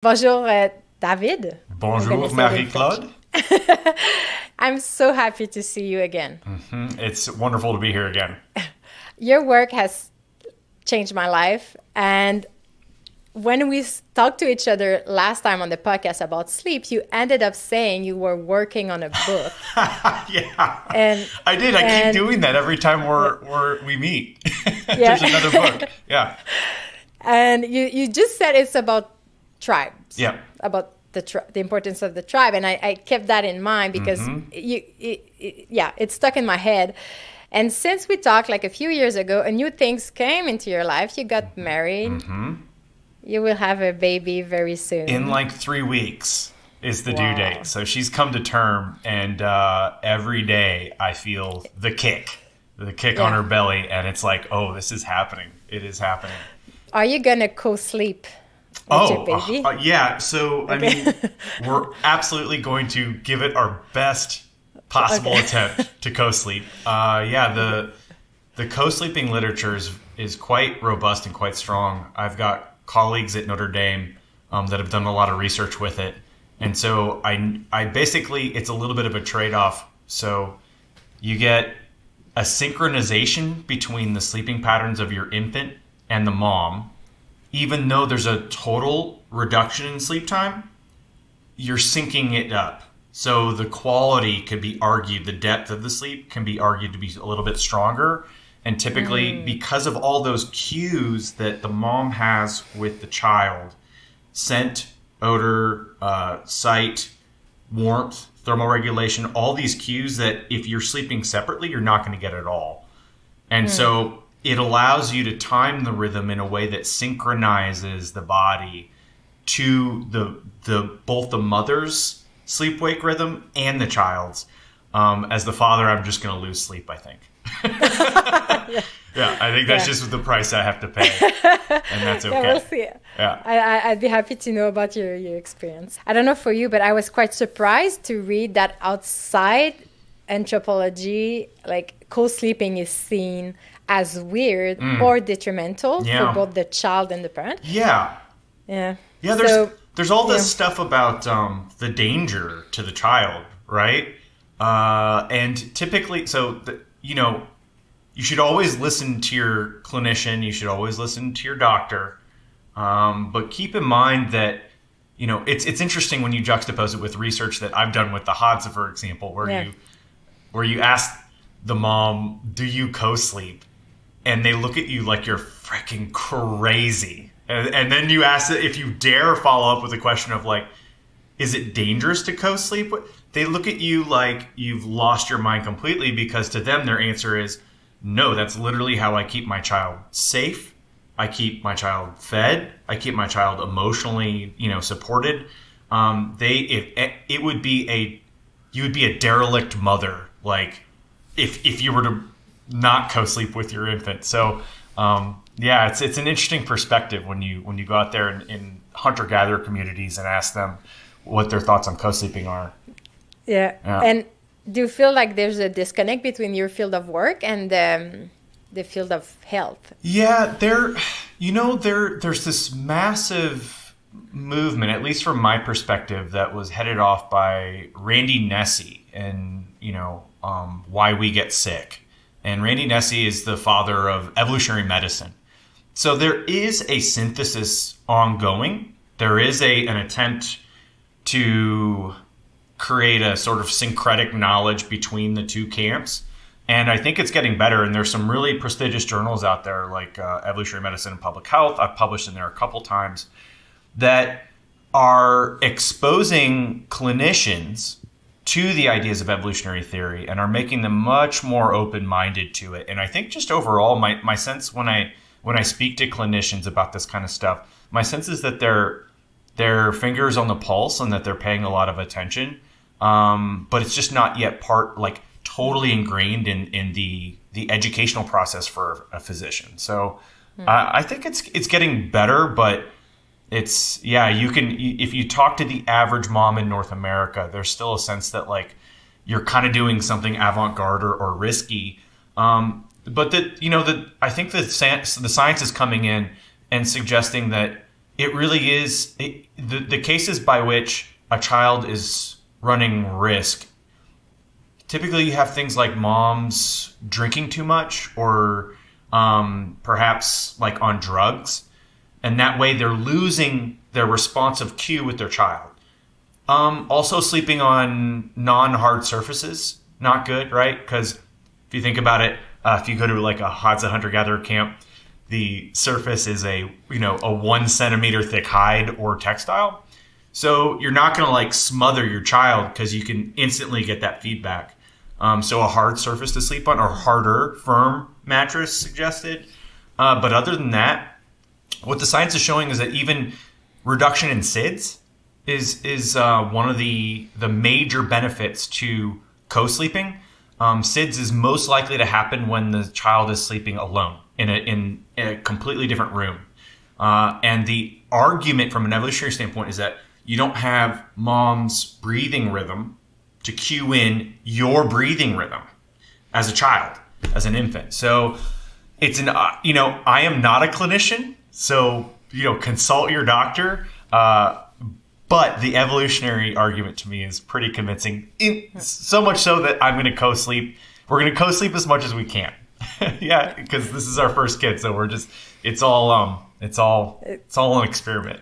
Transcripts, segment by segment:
Bonjour, David. Bonjour, Marie-Claude. I'm so happy to see you again. It's wonderful to be here again. Your work has changed my life. And when we talked to each other last time on the podcast about sleep, you ended up saying you were working on a book. Yeah, and I did. I keep doing that every time we meet. There's another book. Yeah. And you just said it's about tribes. Yeah. About the importance of the tribe. And I kept that in mind because it stuck in my head. And since we talked like a few years ago, and new things came into your life, you got married. You will have a baby very soon. In like 3 weeks is the due date. So she's come to term, and every day I feel the kick on her belly, and it's like, oh, this is happening. It is happening. Are you going to co-sleep with your baby? Yeah. So, I mean, we're absolutely going to give it our best possible attempt to co-sleep. The co-sleeping literature is quite robust and quite strong. I've got colleagues at Notre Dame that have done a lot of research with it. And so I basically, it's a little bit of a trade-off. So you get a synchronization between the sleeping patterns of your infant and the mom. Even though there's a total reduction in sleep time, you're syncing it up. So the quality could be argued, the depth of the sleep can be argued to be a little bit stronger. And typically, because of all those cues that the mom has with the child, scent, odor, sight, warmth, thermal regulation, all these cues that if you're sleeping separately, you're not going to get at all. And so it allows you to time the rhythm in a way that synchronizes the body to both the mother's sleep-wake rhythm and the child's. As the father, I'm just going to lose sleep, I think. I think that's just the price I have to pay, and that's okay. Yeah, we'll see. Yeah. I'd be happy to know about your experience. I don't know for you, but I was quite surprised to read that outside anthropology, like co-sleeping is seen as weird or detrimental for both the child and the parent. Yeah. There's all this stuff about the danger to the child, right? And typically, you should always listen to your clinician. You should always listen to your doctor. But keep in mind that, it's interesting when you juxtapose it with research that I've done with the Hadza, for example, where you ask the mom, do you co-sleep? And they look at you like you're freaking crazy. And then you ask if you dare follow up with a question of like, is it dangerous to co-sleep? They look at you like you've lost your mind completely, because to them, their answer is, no, that's literally how I keep my child safe. I keep my child fed. I keep my child emotionally, supported. You would be a derelict mother, like if you were to not co-sleep with your infant. So, it's an interesting perspective when you go out there in hunter-gatherer communities and ask them what their thoughts on co-sleeping are. Yeah. And do you feel like there's a disconnect between your field of work and the field of health? Yeah, there's this massive movement, at least from my perspective, that was headed off by Randy Nesse and, Why We Get Sick. And Randy Nesse is the father of evolutionary medicine. So there is a synthesis ongoing. There is an attempt to create a sort of syncretic knowledge between the two camps. And I think it's getting better. And there's some really prestigious journals out there like Evolutionary Medicine and Public Health. I've published in there a couple times that are exposing clinicians to the ideas of evolutionary theory and are making them much more open-minded to it. And I think just overall, my sense when I speak to clinicians about this kind of stuff, my sense is that their fingers on the pulse and that they're paying a lot of attention. But it's just not yet totally ingrained in the educational process for a physician. So I think it's getting better, but if you talk to the average mom in North America, there's still a sense that you're kind of doing something avant-garde or risky. But I think the science is coming in and suggesting that it really is the cases by which a child is running risk. Typically, you have things like moms drinking too much, or perhaps like on drugs, and that way they're losing their responsive cue with their child. Also, sleeping on non-hard surfaces, not good, right? Because if you think about it, if you go to like a Hadza hunter-gatherer camp, the surface is a 1 centimeter thick hide or textile. So you're not going to like smother your child because you can instantly get that feedback. So a hard surface to sleep on, or harder, firm mattress suggested. But other than that, what the science is showing is that even reduction in SIDS is one of the major benefits to co-sleeping. SIDS is most likely to happen when the child is sleeping alone in a completely different room. And the argument from an evolutionary standpoint is that you don't have mom's breathing rhythm to cue in your breathing rhythm as a child, as an infant. So it's I am not a clinician, so, consult your doctor. But the evolutionary argument to me is pretty convincing. So much so that I'm going to co-sleep. We're going to co-sleep as much as we can. Yeah, because this is our first kid, so it's all an experiment.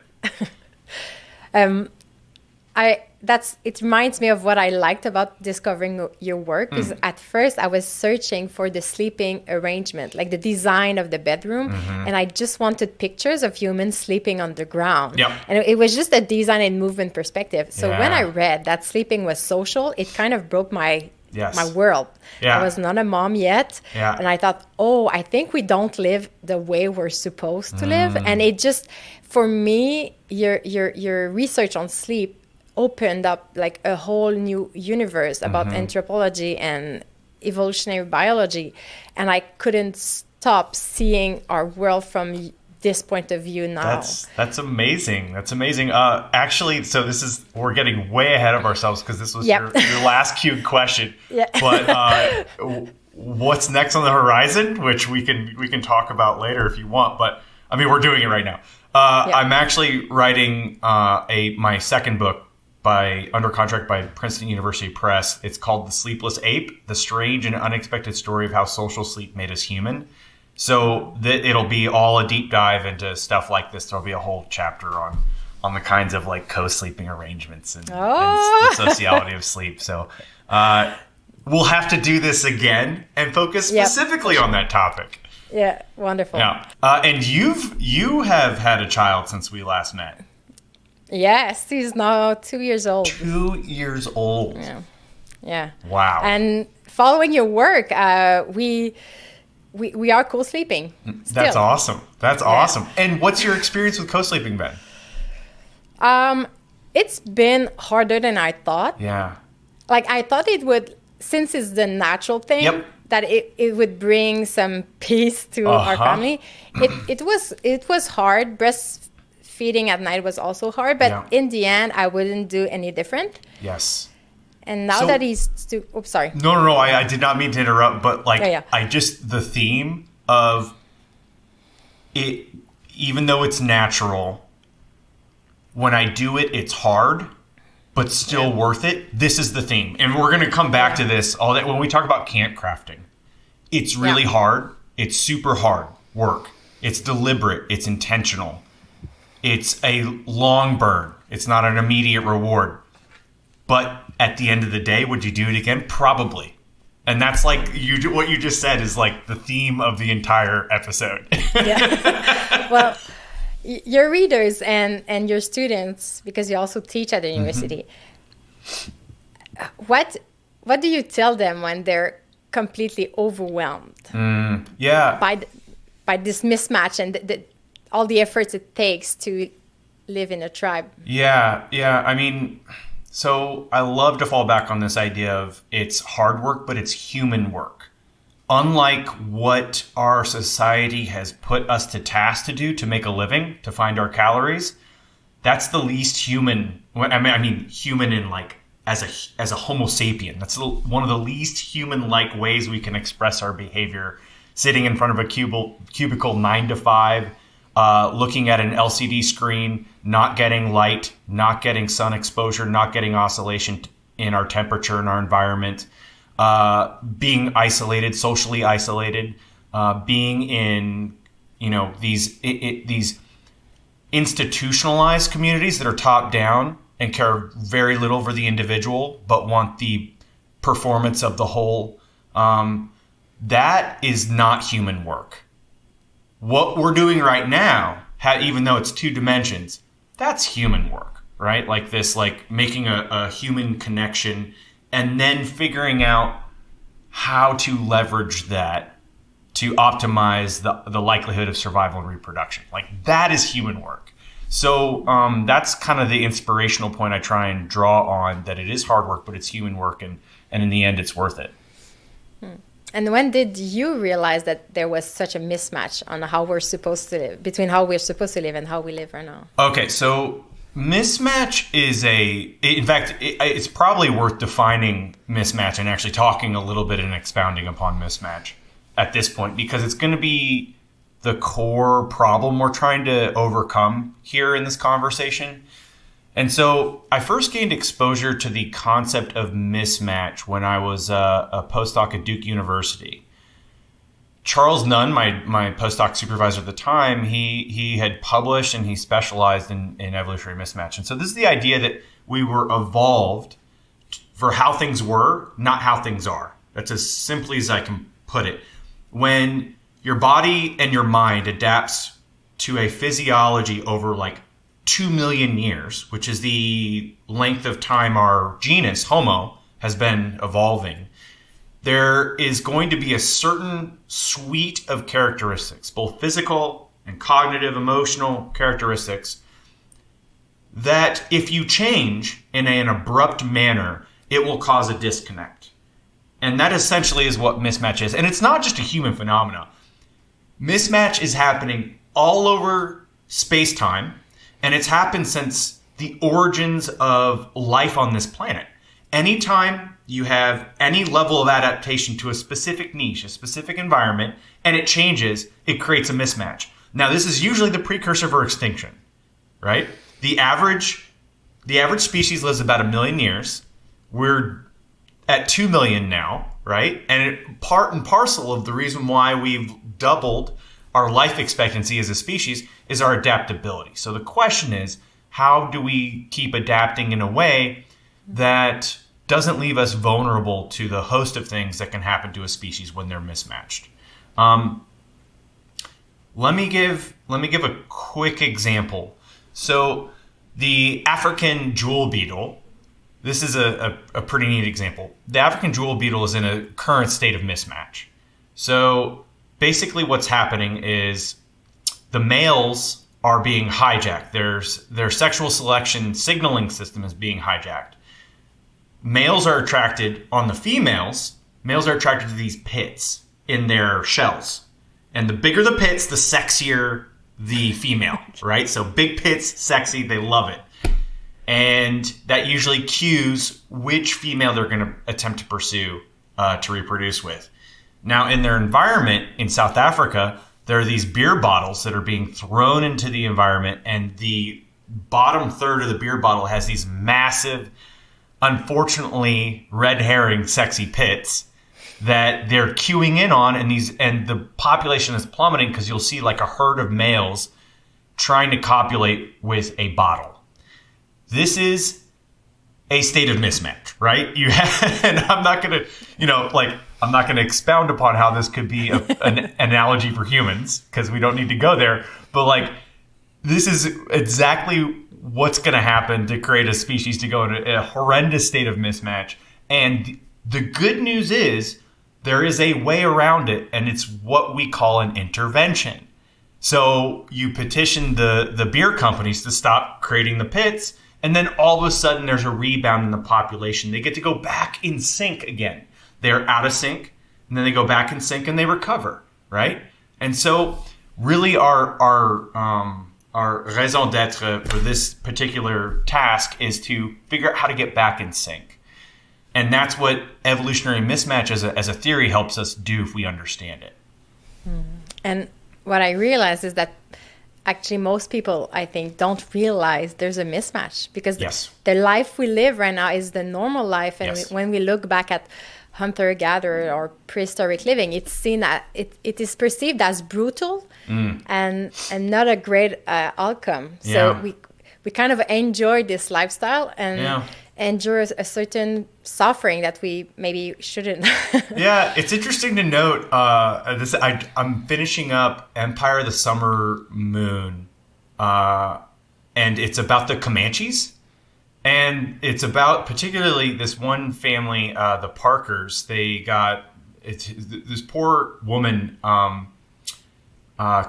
It reminds me of what I liked about discovering your work. Is at first I was searching for the sleeping arrangement, like the design of the bedroom, and I just wanted pictures of humans sleeping on the ground. Yep. And it was just a design and movement perspective. So when I read that sleeping was social, it kind of broke my world. I was not a mom yet, and I thought, I think we don't live the way we're supposed to live. And it just, for me, your research on sleep opened up like a whole new universe about anthropology and evolutionary biology, and I couldn't stop seeing our world from this point of view now. That's amazing. That's amazing. Actually, so we're getting way ahead of ourselves because this was your last cued question. But what's next on the horizon, which we can talk about later if you want. But I mean, we're doing it right now. I'm actually writing my second book under contract by Princeton University Press. It's called The Sleepless Ape: The Strange and Unexpected Story of How Social Sleep Made Us Human. So it'll be all a deep dive into stuff like this. There'll be a whole chapter on the kinds of like co-sleeping arrangements and the sociality of sleep. So we'll have to do this again and focus specifically on that topic. Yeah, wonderful. Yeah, and you have had a child since we last met. Yes, he's now 2 years old. 2 years old. Yeah. Wow. And following your work, we are co-sleeping. That's awesome. That's awesome. And what's your experience with co-sleeping been? It's been harder than I thought. Yeah. Like I thought it would, since it's the natural thing, that it would bring some peace to our family. It was hard. Breastfeeding at night was also hard, but in the end, I wouldn't do any different. Yes. And now that he's sorry. No. I did not mean to interrupt, but the theme of it, even though it's natural, when I do it, it's hard, but still worth it. This is the theme. And we're going to come back to this all that when we talk about camp crafting. It's really hard. It's super hard work. It's deliberate. It's intentional. It's a long burn. It's not an immediate reward. But at the end of the day, would you do it again? Probably. And that's like what you just said is like the theme of the entire episode. Well, your readers and your students, because you also teach at the university, what do you tell them when they're completely overwhelmed by this mismatch and all the efforts it takes to live in a tribe? I mean, so I love to fall back on this idea of it's hard work, but it's human work. Unlike what our society has put us to task to do to make a living, to find our calories, that's the least human. I mean, human in like as a Homo sapien. That's one of the least human-like ways we can express our behavior. Sitting in front of a cubicle 9 to 5, looking at an LCD screen, not getting light, not getting sun exposure, not getting oscillation in our temperature and our environment, being isolated, socially isolated, being in, these institutionalized communities that are top down and care very little for the individual, but want the performance of the whole. That is not human work. What we're doing right now, even though it's 2 dimensions, that's human work, right? Like this, like making a human connection and then figuring out how to leverage that to optimize the likelihood of survival and reproduction. Like that is human work. So that's kind of the inspirational point I try and draw on, that it is hard work, but it's human work, and in the end, it's worth it. And when did you realize that there was such a mismatch on how we're supposed to live, between how we're supposed to live and how we live right now? Okay, so mismatch is in fact, it's probably worth defining mismatch and actually talking a little bit and expounding upon mismatch at this point, because it's going to be the core problem we're trying to overcome here in this conversation. And so I first gained exposure to the concept of mismatch when I was a postdoc at Duke University. Charles Nunn, my postdoc supervisor at the time, he had published and he specialized in evolutionary mismatch. And so this is the idea that we were evolved for how things were, not how things are. That's as simply as I can put it. When your body and your mind adapts to a physiology over like 2 million years, which is the length of time our genus, Homo, has been evolving, there is going to be a certain suite of characteristics, both physical and cognitive, emotional characteristics, that if you change in an abrupt manner, it will cause a disconnect. And that essentially is what mismatch is. And it's not just a human phenomenon. Mismatch is happening all over space-time, and it's happened since the origins of life on this planet. Anytime you have any level of adaptation to a specific niche, a specific environment, and it changes, it creates a mismatch. Now, this is usually the precursor for extinction, right? The average species lives about 1 million years. We're at 2 million now, right? And part and parcel of the reason why we've doubled our life expectancy as a species is our adaptability. So the question is, how do we keep adapting in a way that doesn't leave us vulnerable to the host of things that can happen to a species when they're mismatched? Let me give a quick example. So the African jewel beetle, this is a pretty neat example. The African jewel beetle is in a current state of mismatch. So basically what's happening is the males are being hijacked. Their sexual selection signaling system is being hijacked. Males are attracted, on the females, males are attracted to these pits in their shells. And the bigger the pits, the sexier the female, right? So big pits, sexy, they love it. And that usually cues which female they're going to attempt to pursue to reproduce with. Now, in their environment in South Africa, there are these beer bottles that are being thrown into the environment, and the bottom third of the beer bottle has these massive, unfortunately, red herring sexy pits that they're queuing in on, and the population is plummeting because you'll see like a herd of males trying to copulate with a bottle. This is a state of mismatch, right? And I'm not going to, I'm not going to expound upon how this could be an analogy for humans, because we don't need to go there. But this is exactly what's going to happen to create a species to go in a horrendous state of mismatch. And the good news is there is a way around it, and it's what we call an intervention. So you petition the beer companies to stop creating the pits, and then all of a sudden there's a rebound in the population. They get to go back in sync again. They're out of sync, and then they go back in sync and they recover, right? And so really our raison d'etre for this particular task is to figure out how to get back in sync. And that's what evolutionary mismatch as a theory helps us do if we understand it. And what I realized is that actually most people, I think, don't realize there's a mismatch, because Yes. the life we live right now is the normal life. And Yes. when we look back at hunter-gatherer or prehistoric living, it's seen that it is perceived as brutal and not a great outcome. So Yeah. we kind of enjoy this lifestyle and Yeah. endure a certain suffering that we maybe shouldn't. Yeah, it's interesting to note. I'm finishing up Empire of the Summer Moon, and it's about the Comanches, and it's about particularly this one family, the Parkers. It's this poor woman,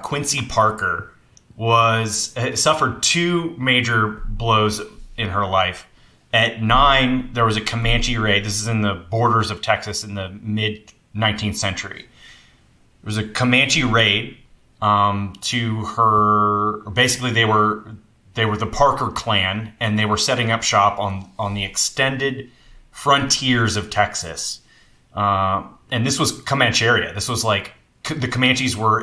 Quincy Parker, suffered two major blows in her life. At 9, there was a Comanche raid. This is in the borders of Texas in the mid-19th century. There was a Comanche raid to her. Basically, they were the Parker clan, and they were setting up shop on the extended frontiers of Texas. And this was Comanche area. This was like the Comanches were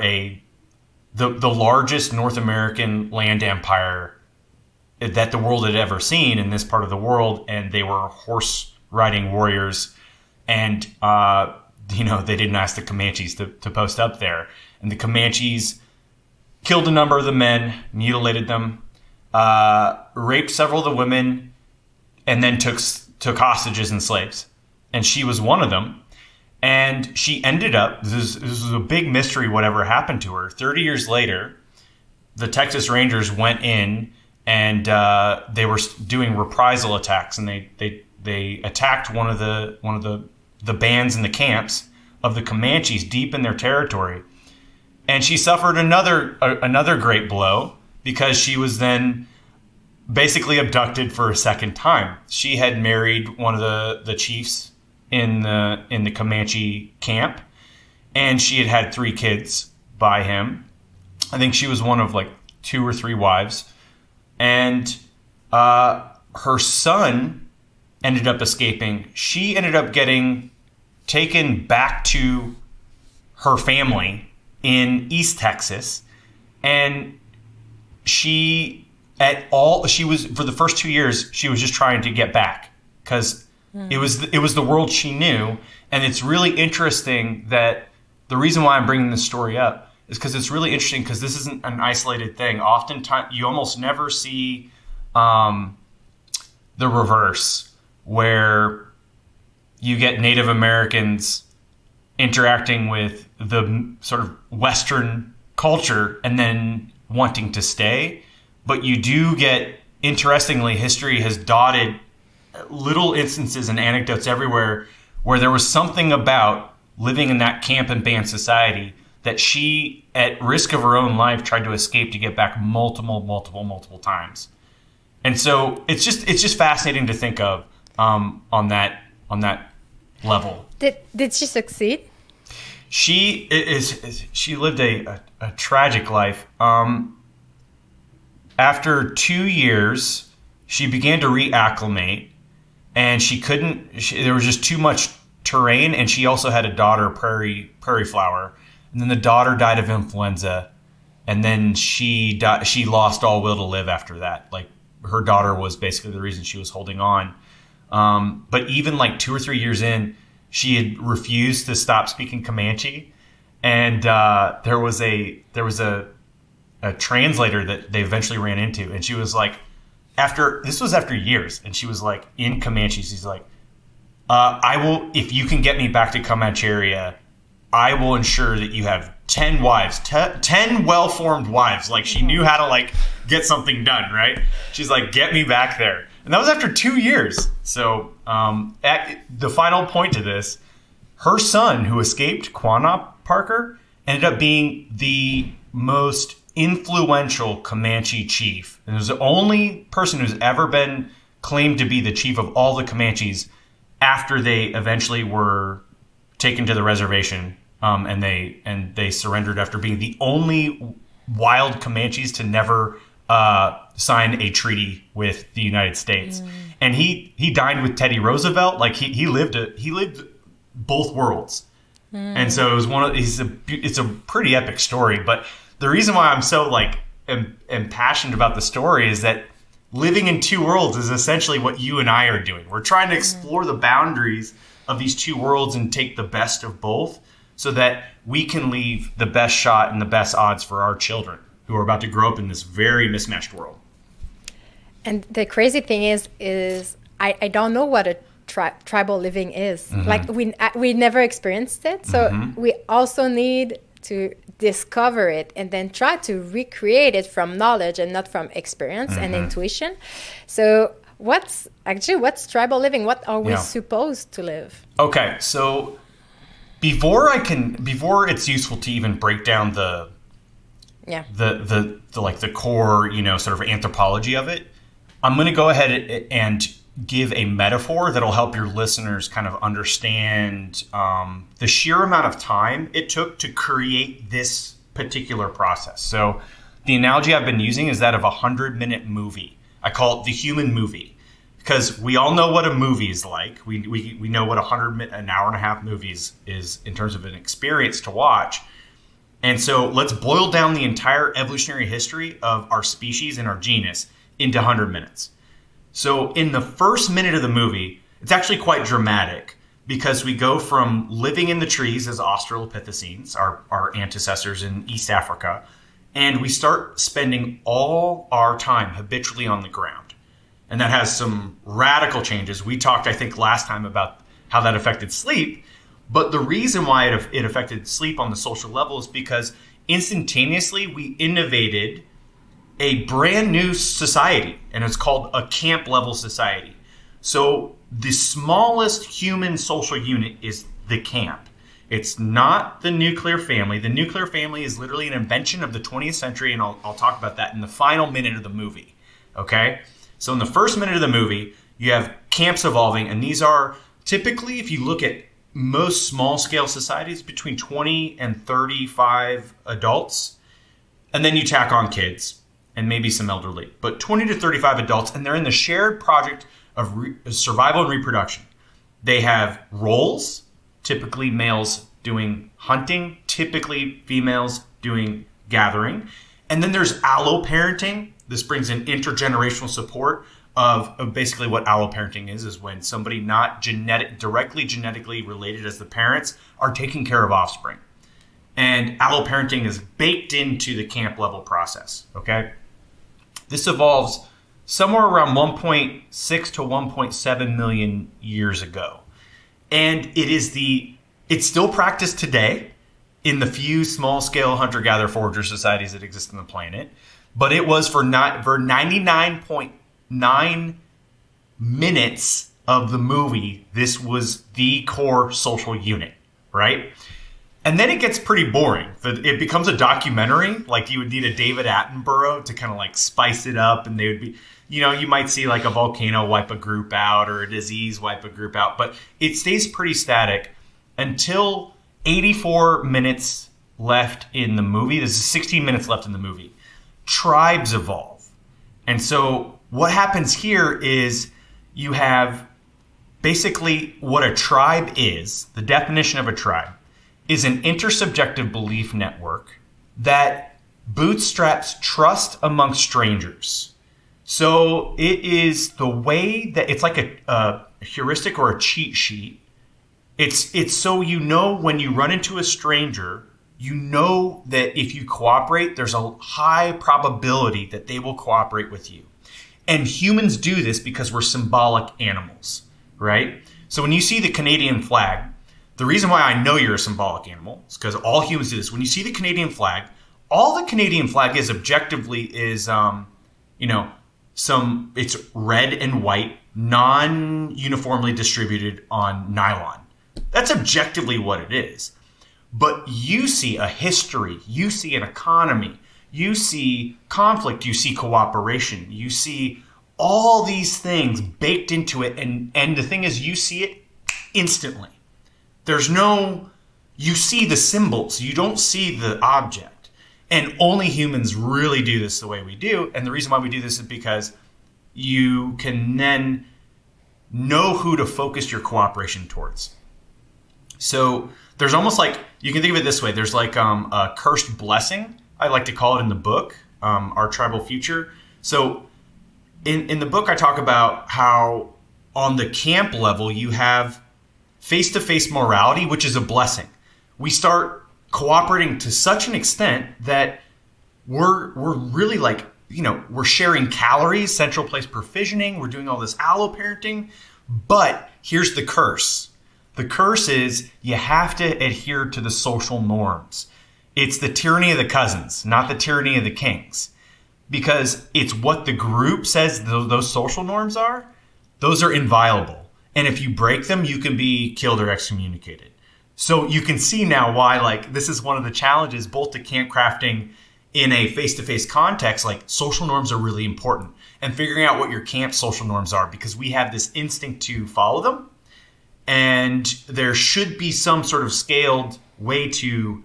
the largest North American land empire that the world had ever seen in this part of the world, and they were horse riding warriors, and they didn't ask the Comanches to post up there, and the Comanches killed a number of the men, mutilated them, raped several of the women, and then took hostages and slaves, and she was one of them. And she ended up, this was a big mystery whatever happened to her. 30 years later, the Texas Rangers went in, and they were doing reprisal attacks, and they attacked one of the bands in the camps of the Comanches deep in their territory, and she suffered another great blow because she was then basically abducted for a second time. She had married one of the chiefs in the Comanche camp, and she had 3 kids by him. I think she was one of like 2 or 3 wives. And her son ended up escaping. She ended up getting taken back to her family in East Texas. And she was, for the first 2 years, she was just trying to get back because it was the world she knew. And it's really interesting that the reason why I'm bringing this story up is because it's really interesting because this isn't an isolated thing. Oftentimes, you almost never see the reverse, where you get Native Americans interacting with the sort of Western culture and then wanting to stay. But you do get, interestingly, history has dotted little instances and anecdotes everywhere where there was something about living in that camp and band society that she, at risk of her own life, tried to escape to get back multiple times. And so it's just fascinating to think of on that level. Did she succeed? She lived a tragic life. After 2 years, she began to reacclimate, and there was just too much terrain, and she also had a daughter, Prairie Flower. And then the daughter died of influenza, and then she lost all will to live after that. Like, her daughter was basically the reason she was holding on. But even like 2 or 3 years in, she had refused to stop speaking Comanche, and there was a translator that they eventually ran into, and she was like, after years, and she was like, in Comanche, she's like, I will, if you can get me back to Comanche area, I will ensure that you have 10 wives, 10 well-formed wives. Like, she knew how to like get something done, right? She's like, get me back there. And that was after 2 years. So at the final point to this, her son, who escaped, Quanah Parker, ended up being the most influential Comanche chief. And it was the only person who's ever been claimed to be the chief of all the Comanches after they eventually were taken to the reservation, and they surrendered after being the only wild Comanches to never sign a treaty with the United States. And he dined with Teddy Roosevelt. Like, he lived both worlds. And so it was it's a pretty epic story. But the reason why I'm so like am passionate about the story is that living in two worlds is essentially what you and I are doing. We're trying to explore the boundaries of these two worlds and take the best of both so that we can leave the best shot and the best odds for our children who are about to grow up in this very mismatched world. And the crazy thing is I don't know what a tribal living is. Like we never experienced it. So we also need to discover it and then try to recreate it from knowledge and not from experience and intuition. So what's tribal living? What are we supposed to live? Okay, so before it's useful to even break down the core, sort of anthropology of it, I'm going to go ahead and give a metaphor that'll help your listeners kind of understand the sheer amount of time it took to create this particular process. So the analogy I've been using is that of a 100-minute movie. I call it the human movie because we all know what a movie is like. We know what an hour and a half movie is in terms of an experience to watch. And so let's boil down the entire evolutionary history of our species and our genus into 100 minutes. So in the first minute of the movie, it's actually quite dramatic because we go from living in the trees as Australopithecines, our ancestors in East Africa, and we start spending all our time habitually on the ground. And that has some radical changes. We talked, I think, last time about how that affected sleep. But the reason why it affected sleep on the social level is because instantaneously we innovated a brand new society, and it's called a camp level society. So the smallest human social unit is the camp. It's not the nuclear family. The nuclear family is literally an invention of the 20th century, and I'll talk about that in the final minute of the movie, okay? So in the first minute of the movie, you have camps evolving, and these are typically, if you look at most small-scale societies, between 20 and 35 adults, and then you tack on kids and maybe some elderly, but 20 to 35 adults, and they're in the shared project of survival and reproduction. They have roles, typically males doing hunting, typically females doing gathering. And then there's alloparenting. This brings in intergenerational support of basically what alloparenting is when somebody not directly genetically related as the parents are taking care of offspring. And alloparenting is baked into the camp level process, okay? This evolves somewhere around 1.6 to 1.7 million years ago. And it's still practiced today in the few small-scale hunter-gatherer-forager societies that exist on the planet. But it was for 99.9 minutes of the movie, this was the core social unit, right? And then it gets pretty boring. It becomes a documentary. Like you would need a David Attenborough to kind of like spice it up. And they would be, you might see like a volcano wipe a group out or a disease wipe a group out. But it stays pretty static until 84 minutes left in the movie. There's 16 minutes left in the movie. Tribes evolve. And so what happens here is you have basically what a tribe is. The definition of a tribe is an intersubjective belief network that bootstraps trust amongst strangers. So it is the way that it's like a heuristic or a cheat sheet. It's so when you run into a stranger, you know that if you cooperate, there's a high probability that they will cooperate with you. And humans do this because we're symbolic animals, right? So when you see the Canadian flag, the reason why I know you're a symbolic animal is because all humans do this. When you see the Canadian flag, all the Canadian flag is objectively is, it's red and white, non-uniformly distributed on nylon. That's objectively what it is. But you see a history, you see an economy, you see conflict, you see cooperation, you see all these things baked into it. And the thing is, you see it instantly. You see the symbols, you don't see the object. And only humans really do this the way we do. And the reason why we do this is because you can then know who to focus your cooperation towards. So there's almost like, you can think of it this way. There's like a cursed blessing, I like to call it in the book, our tribal future. So in the book, I talk about how on the camp level, you have face-to-face morality, which is a blessing. We start cooperating to such an extent that we're really like, we're sharing calories, central place provisioning. We're doing all this alloparenting. But here's the curse. The curse is you have to adhere to the social norms. It's the tyranny of the cousins, not the tyranny of the kings. Because it's what the group says those social norms are. Those are inviolable. And if you break them, you can be killed or excommunicated. So you can see now why, like, this is one of the challenges, both to camp crafting in a face-to-face context. Like, social norms are really important, and figuring out what your camp social norms are, because we have this instinct to follow them. And there should be some sort of scaled way to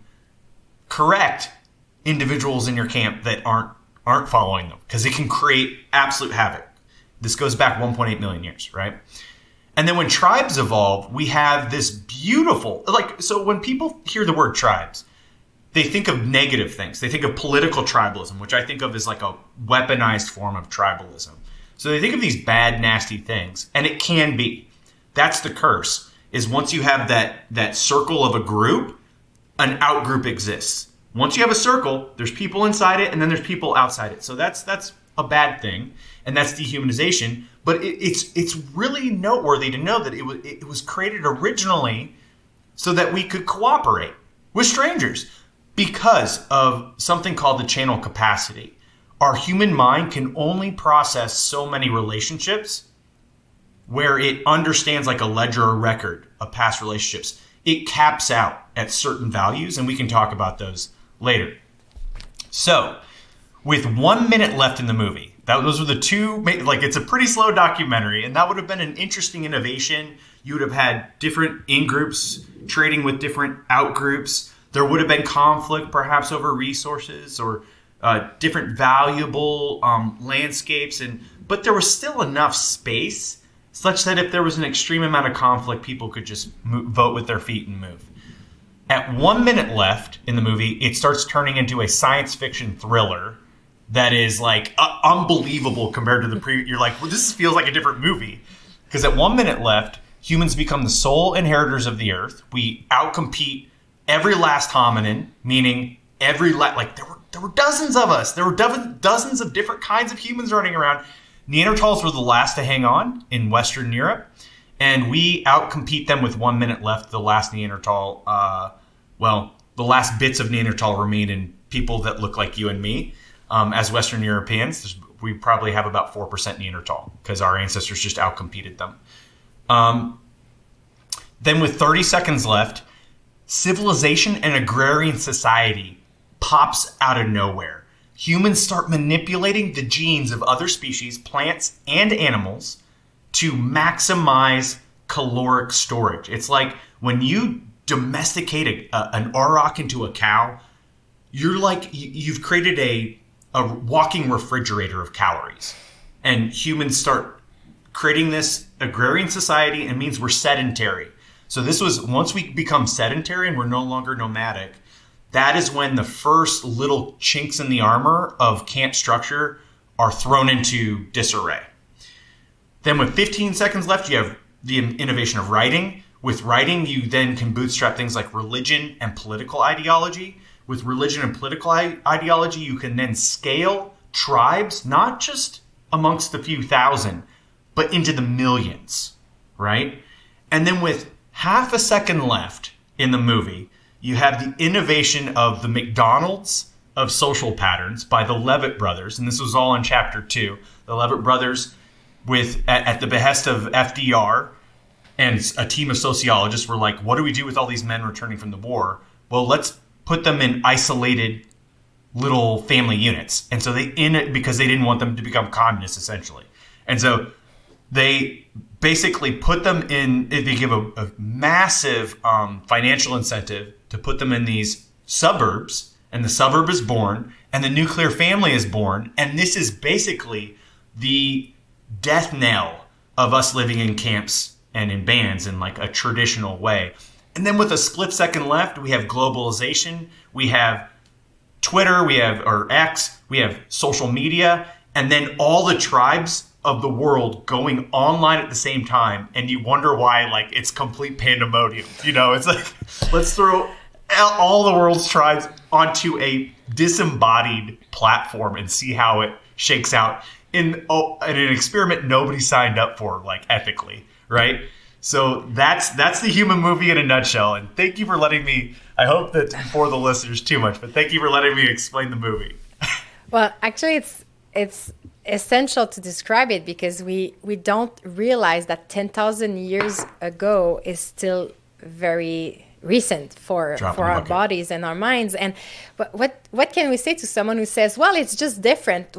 correct individuals in your camp that aren't following them, because it can create absolute havoc. This goes back 1.8 million years, right? And then when tribes evolve, we have this beautiful, so when people hear the word tribes, they think of negative things. They think of political tribalism, which I think of as like a weaponized form of tribalism. So they think of these bad, nasty things, and it can be. That's the curse, is once you have that circle of a group, an outgroup exists. Once you have a circle, there's people inside it, and then there's people outside it. So that's a bad thing, and that's dehumanization. But it's really noteworthy to know that it was created originally so that we could cooperate with strangers because of something called the channel capacity. Our human mind can only process so many relationships where it understands like a ledger or record of past relationships. It caps out at certain values, and we can talk about those later. So, with 1 minute left in the movie, those were the two, like, it's a pretty slow documentary, and that would have been an interesting innovation. You would have had different in-groups trading with different out-groups. There would have been conflict, perhaps over resources or different valuable landscapes, but there was still enough space such that if there was an extreme amount of conflict, people could just vote with their feet and move. At 1 minute left in the movie, it starts turning into a science fiction thriller that is like unbelievable compared to the previous. You're like, well, this feels like a different movie. Because at 1 minute left, humans become the sole inheritors of the earth. We outcompete every last hominin, meaning there were dozens of us. There were dozens of different kinds of humans running around. Neanderthals were the last to hang on in Western Europe, and we outcompete them with 1 minute left. The last Neanderthal, the last bits of Neanderthal remain in people that look like you and me. As Western Europeans, we probably have about 4% Neanderthal because our ancestors just outcompeted them. Then with 30 seconds left, civilization and agrarian society pops out of nowhere. Humans start manipulating the genes of other species, plants and animals, to maximize caloric storage. It's like when you domesticate an auroch into a cow, you've created a walking refrigerator of calories. And humans start creating this agrarian society, and it means we're sedentary. So this was, once we become sedentary and we're no longer nomadic, that is when the first little chinks in the armor of camp structure are thrown into disarray. Then with 15 seconds left, you have the innovation of writing. With writing, you then can bootstrap things like religion and political ideology. With religion and political ideology, you can then scale tribes, not just amongst the few thousand, but into the millions, right? And then with half a second left in the movie, you have the innovation of the McDonald's of social patterns by the Levitt brothers. And this was all in chapter 2. The Levitt brothers, at the behest of FDR and a team of sociologists, were like, what do we do with all these men returning from the war? Well, let's put them in isolated little family units. And so because they didn't want them to become communists, essentially. And so they basically put them in, they give a massive financial incentive to put them in these suburbs, and the suburb is born, and the nuclear family is born. And this is basically the death knell of us living in camps and in bands in like a traditional way. And then with a split second left, we have globalization. We have Twitter, we have, or X, we have social media, and then all the tribes of the world going online at the same time, and you wonder why, like, it's complete pandemonium. You know, it's like, let's throw all the world's tribes onto a disembodied platform and see how it shakes out in an experiment nobody signed up for, like, ethically, right? So that's the human movie in a nutshell. And thank you for letting me, I hope that for the listeners too much, but thank you for letting me explain the movie. Well, actually, it's essential to describe it because we don't realize that 10,000 years ago is still very recent for our bodies and our minds. And what can we say to someone who says, well, it's just different?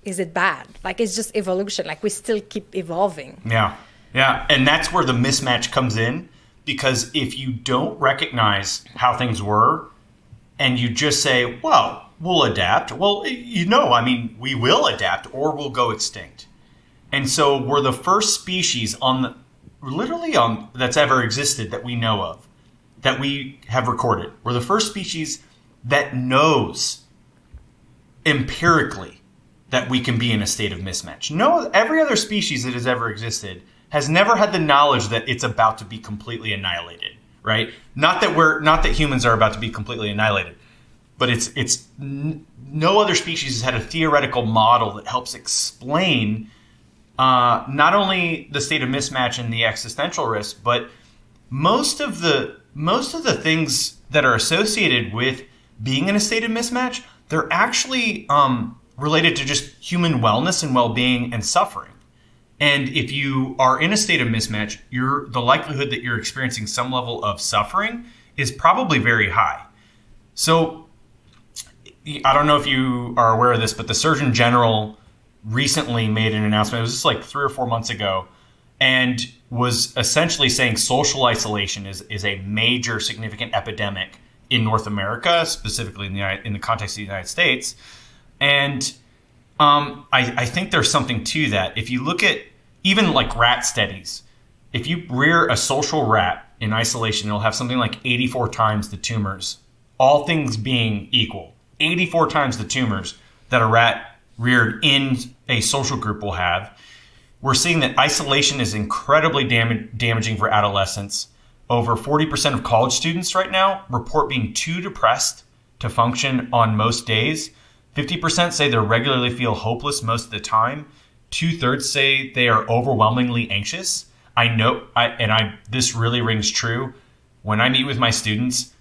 Is it bad? Like, it's just evolution. Like, we still keep evolving. Yeah. Yeah. And that's where the mismatch comes in, because if you don't recognize how things were and you just say, well, we'll adapt. Well, you know, I mean, we will adapt or we'll go extinct. And so we're the first species that's ever existed that we know of, that we have recorded. We're the first species that knows empirically that we can be in a state of mismatch. No, every other species that has ever existed has never had the knowledge that it's about to be completely annihilated, right? Not that humans are about to be completely annihilated, but it's no other species has had a theoretical model that helps explain not only the state of mismatch and the existential risk, but most of the things that are associated with being in a state of mismatch, they're actually related to just human wellness and well-being and suffering. And if you are in a state of mismatch, the likelihood that you're experiencing some level of suffering is probably very high. So I don't know if you are aware of this, but the Surgeon General recently made an announcement. It was just like 3 or 4 months ago, and was essentially saying social isolation is a major significant epidemic in North America, specifically in the context of the United States. And I think there's something to that. If you look at even like rat studies, if you rear a social rat in isolation, it'll have something like 84 times the tumors, all things being equal, 84 times the tumors that a rat reared in a social group will have. We're seeing that isolation is incredibly damaging for adolescents. Over 40% of college students right now report being too depressed to function on most days. 50% say they regularly feel hopeless most of the time. 2/3 say they are overwhelmingly anxious. I know, this really rings true. When I meet with my students,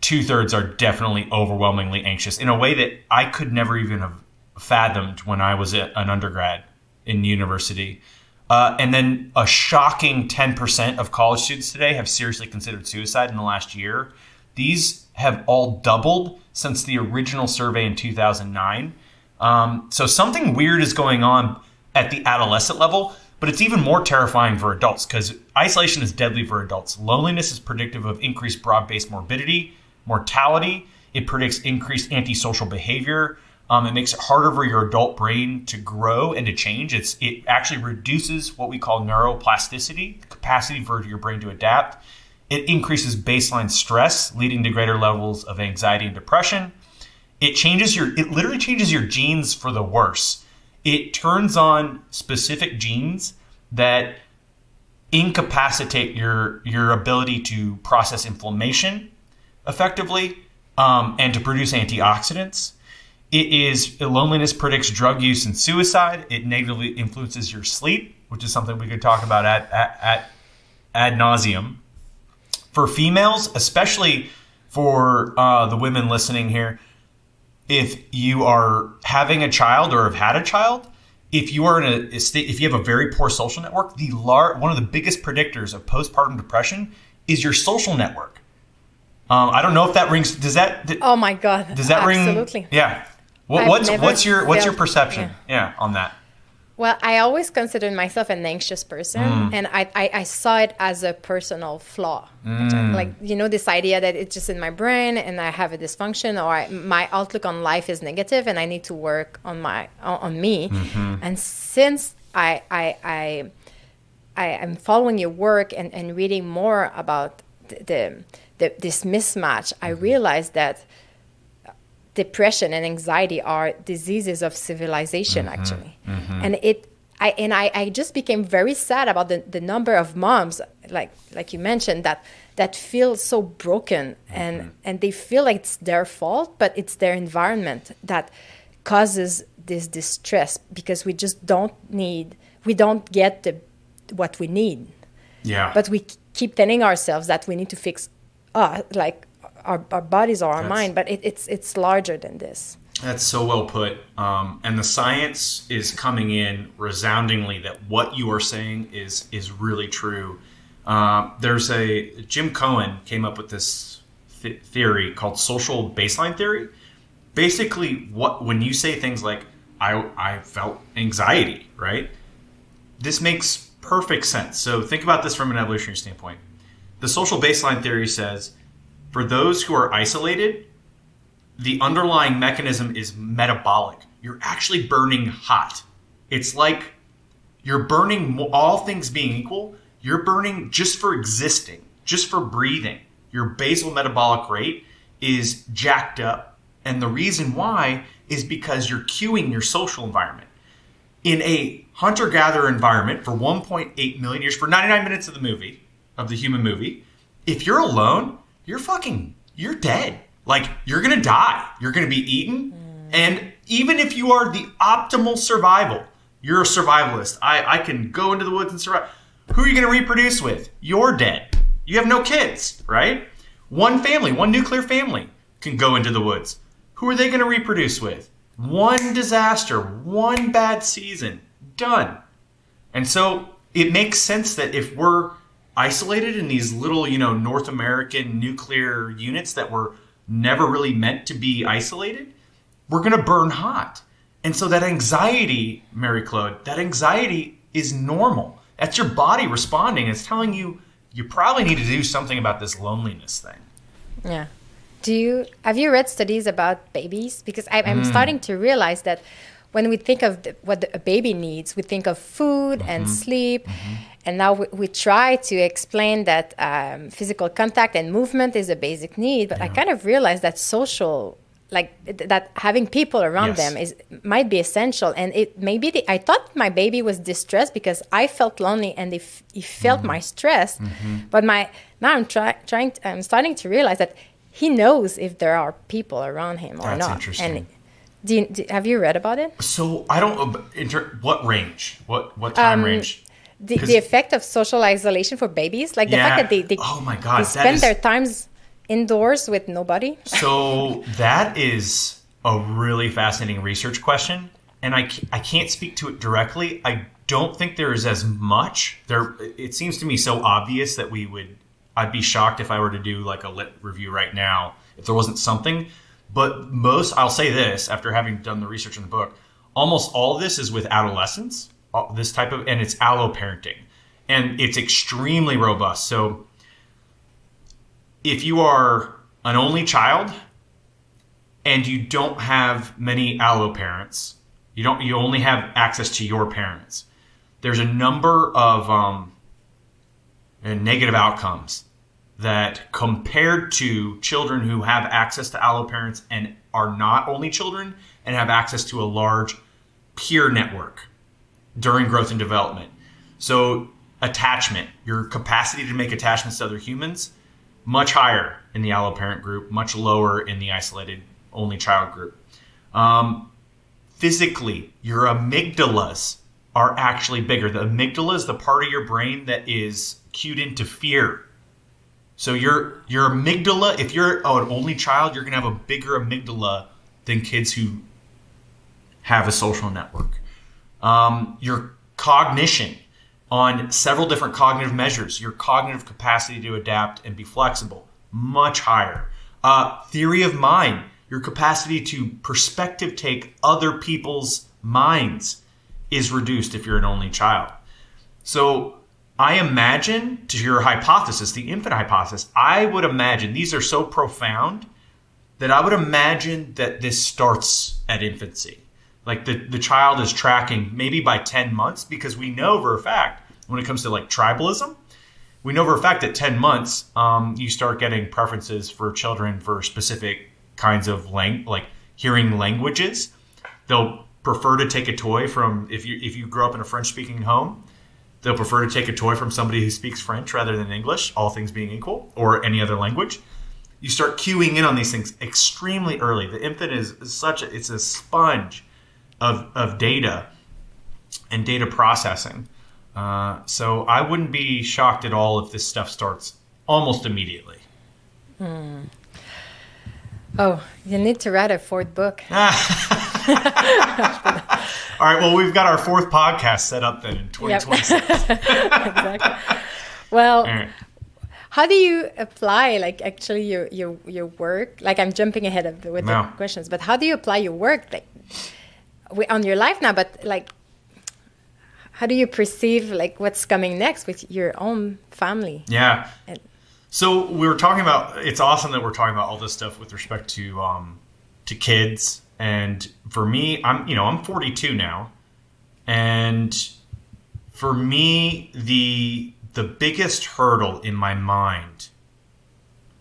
2/3 are definitely overwhelmingly anxious in a way that I could never even have fathomed when I was an undergrad in university. And then a shocking 10% of college students today have seriously considered suicide in the last year. These have all doubled since the original survey in 2009. So something weird is going on at the adolescent level, but it's even more terrifying for adults because isolation is deadly for adults. Loneliness is predictive of increased broad-based morbidity, mortality. It predicts increased antisocial behavior. It makes it harder for your adult brain to grow and to change. It actually reduces what we call neuroplasticity, the capacity for your brain to adapt. It increases baseline stress, leading to greater levels of anxiety and depression. It literally changes your genes for the worse. It turns on specific genes that incapacitate your ability to process inflammation effectively and to produce antioxidants. Loneliness predicts drug use and suicide. It negatively influences your sleep, which is something we could talk about ad nauseum. For females, especially for the women listening here, if you are having a child or have had a child, if you are in a state, if you have a very poor social network, one of the biggest predictors of postpartum depression is your social network. I don't know if that rings. Oh my God! Does that ring? Absolutely. Yeah. What's your perception? Yeah, on that. Well, I always considered myself an anxious person, and I saw it as a personal flaw. Like, this idea that it's just in my brain and I have a dysfunction, or my outlook on life is negative and I need to work on me. Mm-hmm. And since I am following your work and reading more about this mismatch, I realized that depression and anxiety are diseases of civilization, actually. And I just became very sad about the number of moms, like you mentioned, that feel so broken, and they feel like it's their fault, but it's their environment that causes this distress, because we just don't get what we need. Yeah. But we keep telling ourselves that we need to fix like our bodies or our mind, but it's larger than this. That's so well put. And the science is coming in resoundingly that what you are saying is really true. There's Jim Cohen came up with this theory called social baseline theory. Basically, when you say things like, I felt anxiety, right? This makes perfect sense. So think about this from an evolutionary standpoint. The social baseline theory says, for those who are isolated, the underlying mechanism is metabolic. You're actually burning hot. It's like you're burning, all things being equal, you're burning just for existing, just for breathing. Your basal metabolic rate is jacked up. And the reason why is because you're cueing your social environment. In a hunter-gatherer environment for 1.8 million years, for 99 minutes of the human movie, if you're alone, you're dead. Like, you're going to die. You're going to be eaten. And even if you are the optimal survival, you're a survivalist. I can go into the woods and survive. Who are you going to reproduce with? You're dead. You have no kids, right? One nuclear family can go into the woods. Who are they going to reproduce with? One disaster, one bad season, done. And so it makes sense that if we're isolated in these little, North American nuclear units that were never really meant to be isolated, we're going to burn hot. And so that anxiety, Mary Claude, that anxiety is normal. That's your body responding. It's telling you probably need to do something about this loneliness thing. Yeah. Have you read studies about babies? Because I'm starting to realize that when we think of what a baby needs, we think of food and sleep. And now we try to explain that physical contact and movement is a basic need. But I kind of realized that social, that having people around them might be essential. And I thought my baby was distressed because I felt lonely and he felt my stress. But now I'm starting to realize that he knows if there are people around him or not. That's interesting. And have you read about it? So I don't. What range? What time range? The effect of social isolation for babies, like the fact that they oh my God, they spend their times indoors with nobody. So that is a really fascinating research question, and I can't speak to it directly. I don't think there is as much there. It seems to me so obvious that I'd be shocked if I were to do like a lit review right now if there wasn't something. But I'll say this after having done the research in the book, almost all of this is with adolescents, this type of, and it's allo-parenting. And it's extremely robust. So if you are an only child and you don't have many allo-parents, you only have access to your parents, there's a number of negative outcomes that compared to children who have access to allo-parents and are not only children and have access to a large peer network during growth and development. So attachment, your capacity to make attachments to other humans, much higher in the allo-parent group, much lower in the isolated only child group. Physically, your amygdalas are actually bigger. The amygdala is the part of your brain that is cued into fear. So your amygdala, if you're an only child, you're going to have a bigger amygdala than kids who have a social network. Your cognition on several different cognitive measures, your cognitive capacity to adapt and be flexible, much higher. Theory of mind, your capacity to perspective take other people's minds is reduced if you're an only child. So I imagine, to your hypothesis, the infant hypothesis, I would imagine, these are so profound, that I would imagine that this starts at infancy. Like the child is tracking maybe by 10 months, because we know for a fact, when it comes to like tribalism, we know for a fact that 10 months, you start getting preferences for children for specific kinds of like hearing languages. They'll prefer to take a toy from, if you grow up in a French-speaking home, they'll prefer to take a toy from somebody who speaks French rather than English, all things being equal, or any other language. You start cueing in on these things extremely early. The infant is it's a sponge of data and data processing. So I wouldn't be shocked at all if this stuff starts almost immediately. Oh, you need to write a fourth book. All right, well, we've got our fourth podcast set up then in 2026. Exactly. Well, right. How do you apply, like, actually your work? Like, I'm jumping ahead with the questions, but how do you apply your work, like, on your life now? But, like, how do you perceive, like, what's coming next with your own family? Yeah. So we were talking about, it's awesome that we're talking about all this stuff with respect to kids. And for me, I'm 42 now. And for me, the biggest hurdle in my mind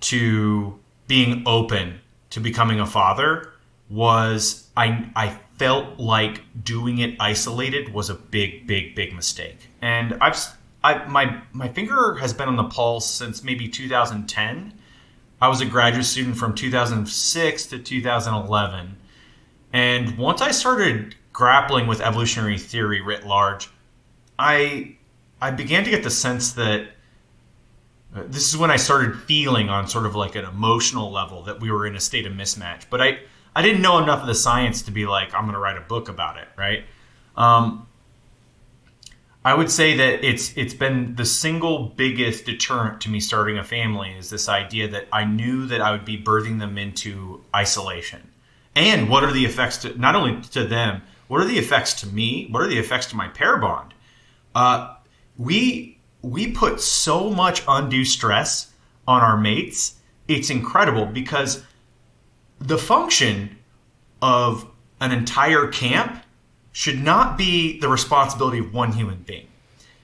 to being open to becoming a father was I felt like doing it isolated was a big mistake. And my finger has been on the pulse since maybe 2010. I was a graduate student from 2006 to 2011. And once I started grappling with evolutionary theory writ large, I began to get the sense that this is when I started feeling on sort of like an emotional level that we were in a state of mismatch. But I didn't know enough of the science to be like, I'm going to write a book about it, right? I would say that it's been the single biggest deterrent to me starting a family is this idea that I knew that I would be birthing them into isolation. And what are the effects to, not only to them, what are the effects to me? What are the effects to my pair bond? We put so much undue stress on our mates. It's incredible because the function of an entire camp should not be the responsibility of one human being,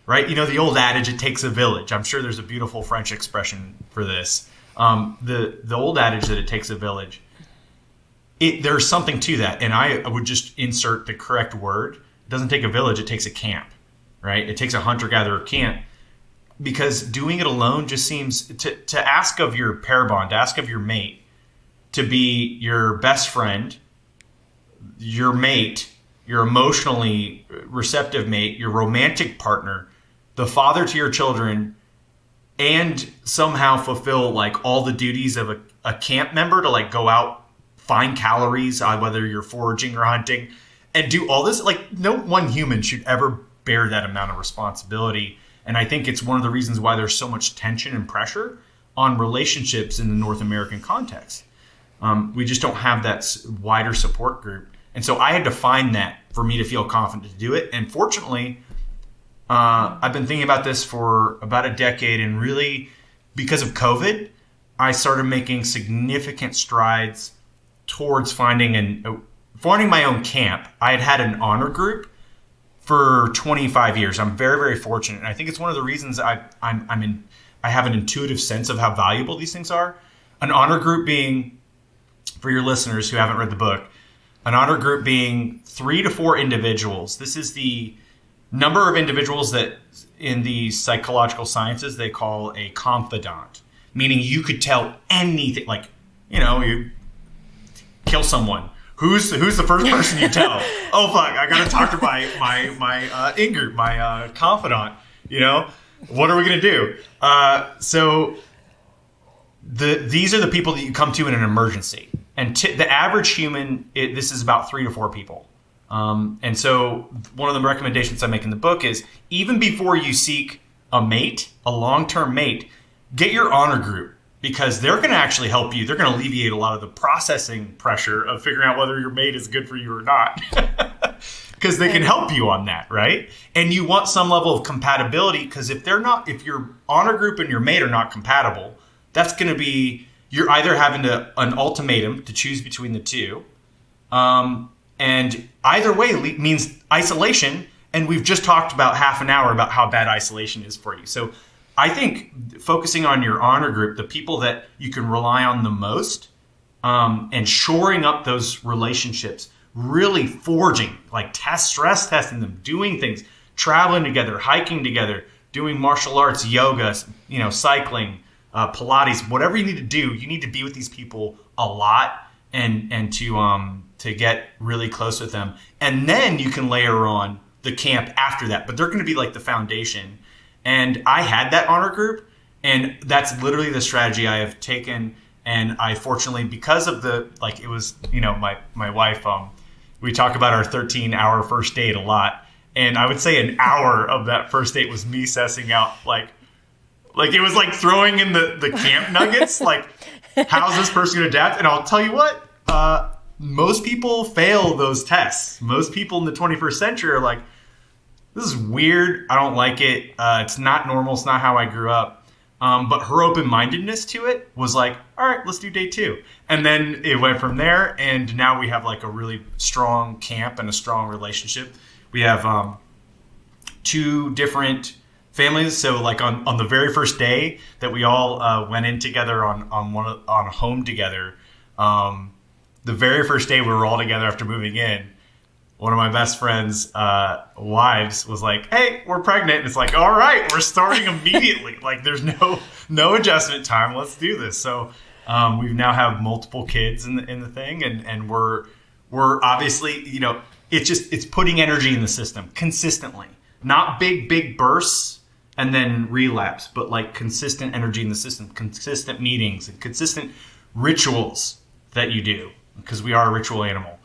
right? You know, the old adage, it takes a village. I'm sure there's a beautiful French expression for this. The old adage that it takes a village, there's something to that. And I would just insert the correct word. It doesn't take a village, it takes a camp, right? It takes a hunter-gatherer camp because doing it alone just seems to ask of your pair bond, to ask of your mate to be your best friend, your mate, your emotionally receptive mate, your romantic partner, the father to your children, and somehow fulfill like all the duties of a camp member to like go out, find calories, whether you're foraging or hunting, and do all this. Like no one human should ever bear that amount of responsibility. And I think it's one of the reasons why there's so much tension and pressure on relationships in the North American context. We just don't have that wider support group. And so I had to find that for me to feel confident to do it. And fortunately, I've been thinking about this for about a decade. And really, because of COVID, I started making significant strides towards finding my own camp. I had an honor group for 25 years. I'm very, very fortunate. And I think it's one of the reasons I have an intuitive sense of how valuable these things are. An honor group being, for your listeners who haven't read the book, an honor group being 3 to 4 individuals. This is the number of individuals that in the psychological sciences they call a confidant, meaning you could tell anything. Like, you know, you kill someone. Who's the first person you tell? Oh fuck! I gotta talk to my in-group, my confidant. You know, what are we gonna do? So these are the people that you come to in an emergency. And the average human, this is about 3 to 4 people. And so one of the recommendations I make in the book is even before you seek a mate, a long-term mate, get your honor group because they're going to actually help you. They're going to alleviate a lot of the processing pressure of figuring out whether your mate is good for you or not because they can help you on that, right? And you want some level of compatibility because if your honor group and your mate are not compatible, that's going to be, you're either having an ultimatum to choose between the two. And either way means isolation. And we've just talked about half an hour about how bad isolation is for you. So I think focusing on your honor group, the people that you can rely on the most, and shoring up those relationships, really forging, like stress testing them, doing things, traveling together, hiking together, doing martial arts, yoga, cycling, Pilates, whatever you need to do, you need to be with these people a lot and to get really close with them. And then you can layer on the camp after that, but they're going to be like the foundation. And I had that honor group, and that's literally the strategy I have taken. And I fortunately, because of it was, my wife, we talk about our 13-hour first date a lot. And I would say an hour of that first date was me sussing out, like it was like throwing in the camp nuggets, like, how's this person going to adapt? And I'll tell you what, most people fail those tests. Most people in the 21st century are like, this is weird. I don't like it. It's not normal. It's not how I grew up. But her open-mindedness to it was like, all right, let's do day 2. And then it went from there. And now we have like a really strong camp and a strong relationship. We have 2 different families. So like on the very first day that we all went in together on a home together, the very first day we were all together after moving in, one of my best friend's wives was like, hey, we're pregnant. And it's like, all right, we're starting immediately. Like, there's no adjustment time. Let's do this. So we now have multiple kids in the thing. And we're obviously, it's putting energy in the system consistently. Not big bursts and then relapse, but like consistent energy in the system, consistent meetings and consistent rituals that you do, because we are a ritual animal.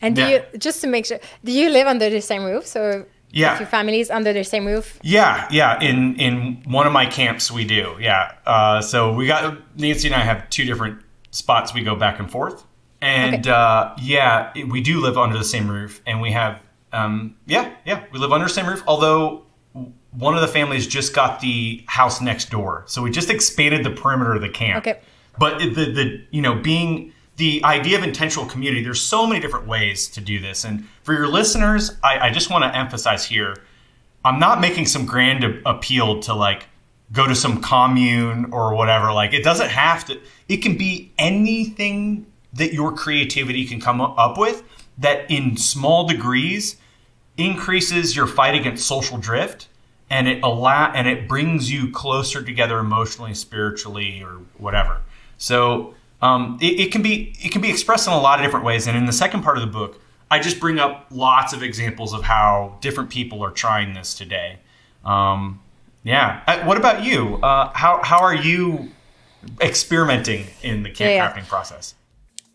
And do you, just to make sure, do you live under the same roof? So yeah, your family is under the same roof? Yeah. In one of my camps, we do. Yeah. So we got, Nancy and I have 2 different spots we go back and forth. And okay. We do live under the same roof. And we have, we live under the same roof. Although one of the families just got the house next door. So we just expanded the perimeter of the camp. Okay. But being the idea of intentional community, there's so many different ways to do this. And for your listeners, I just want to emphasize here, I'm not making some grand appeal to like go to some commune or whatever. Like, it doesn't have to, it can be anything that your creativity can come up with that in small degrees increases your fight against social drift, and it brings you closer together emotionally, spiritually, or whatever. So it can be expressed in a lot of different ways. And in the second part of the book, I just bring up lots of examples of how different people are trying this today. What about you? How are you experimenting in the camp crafting process?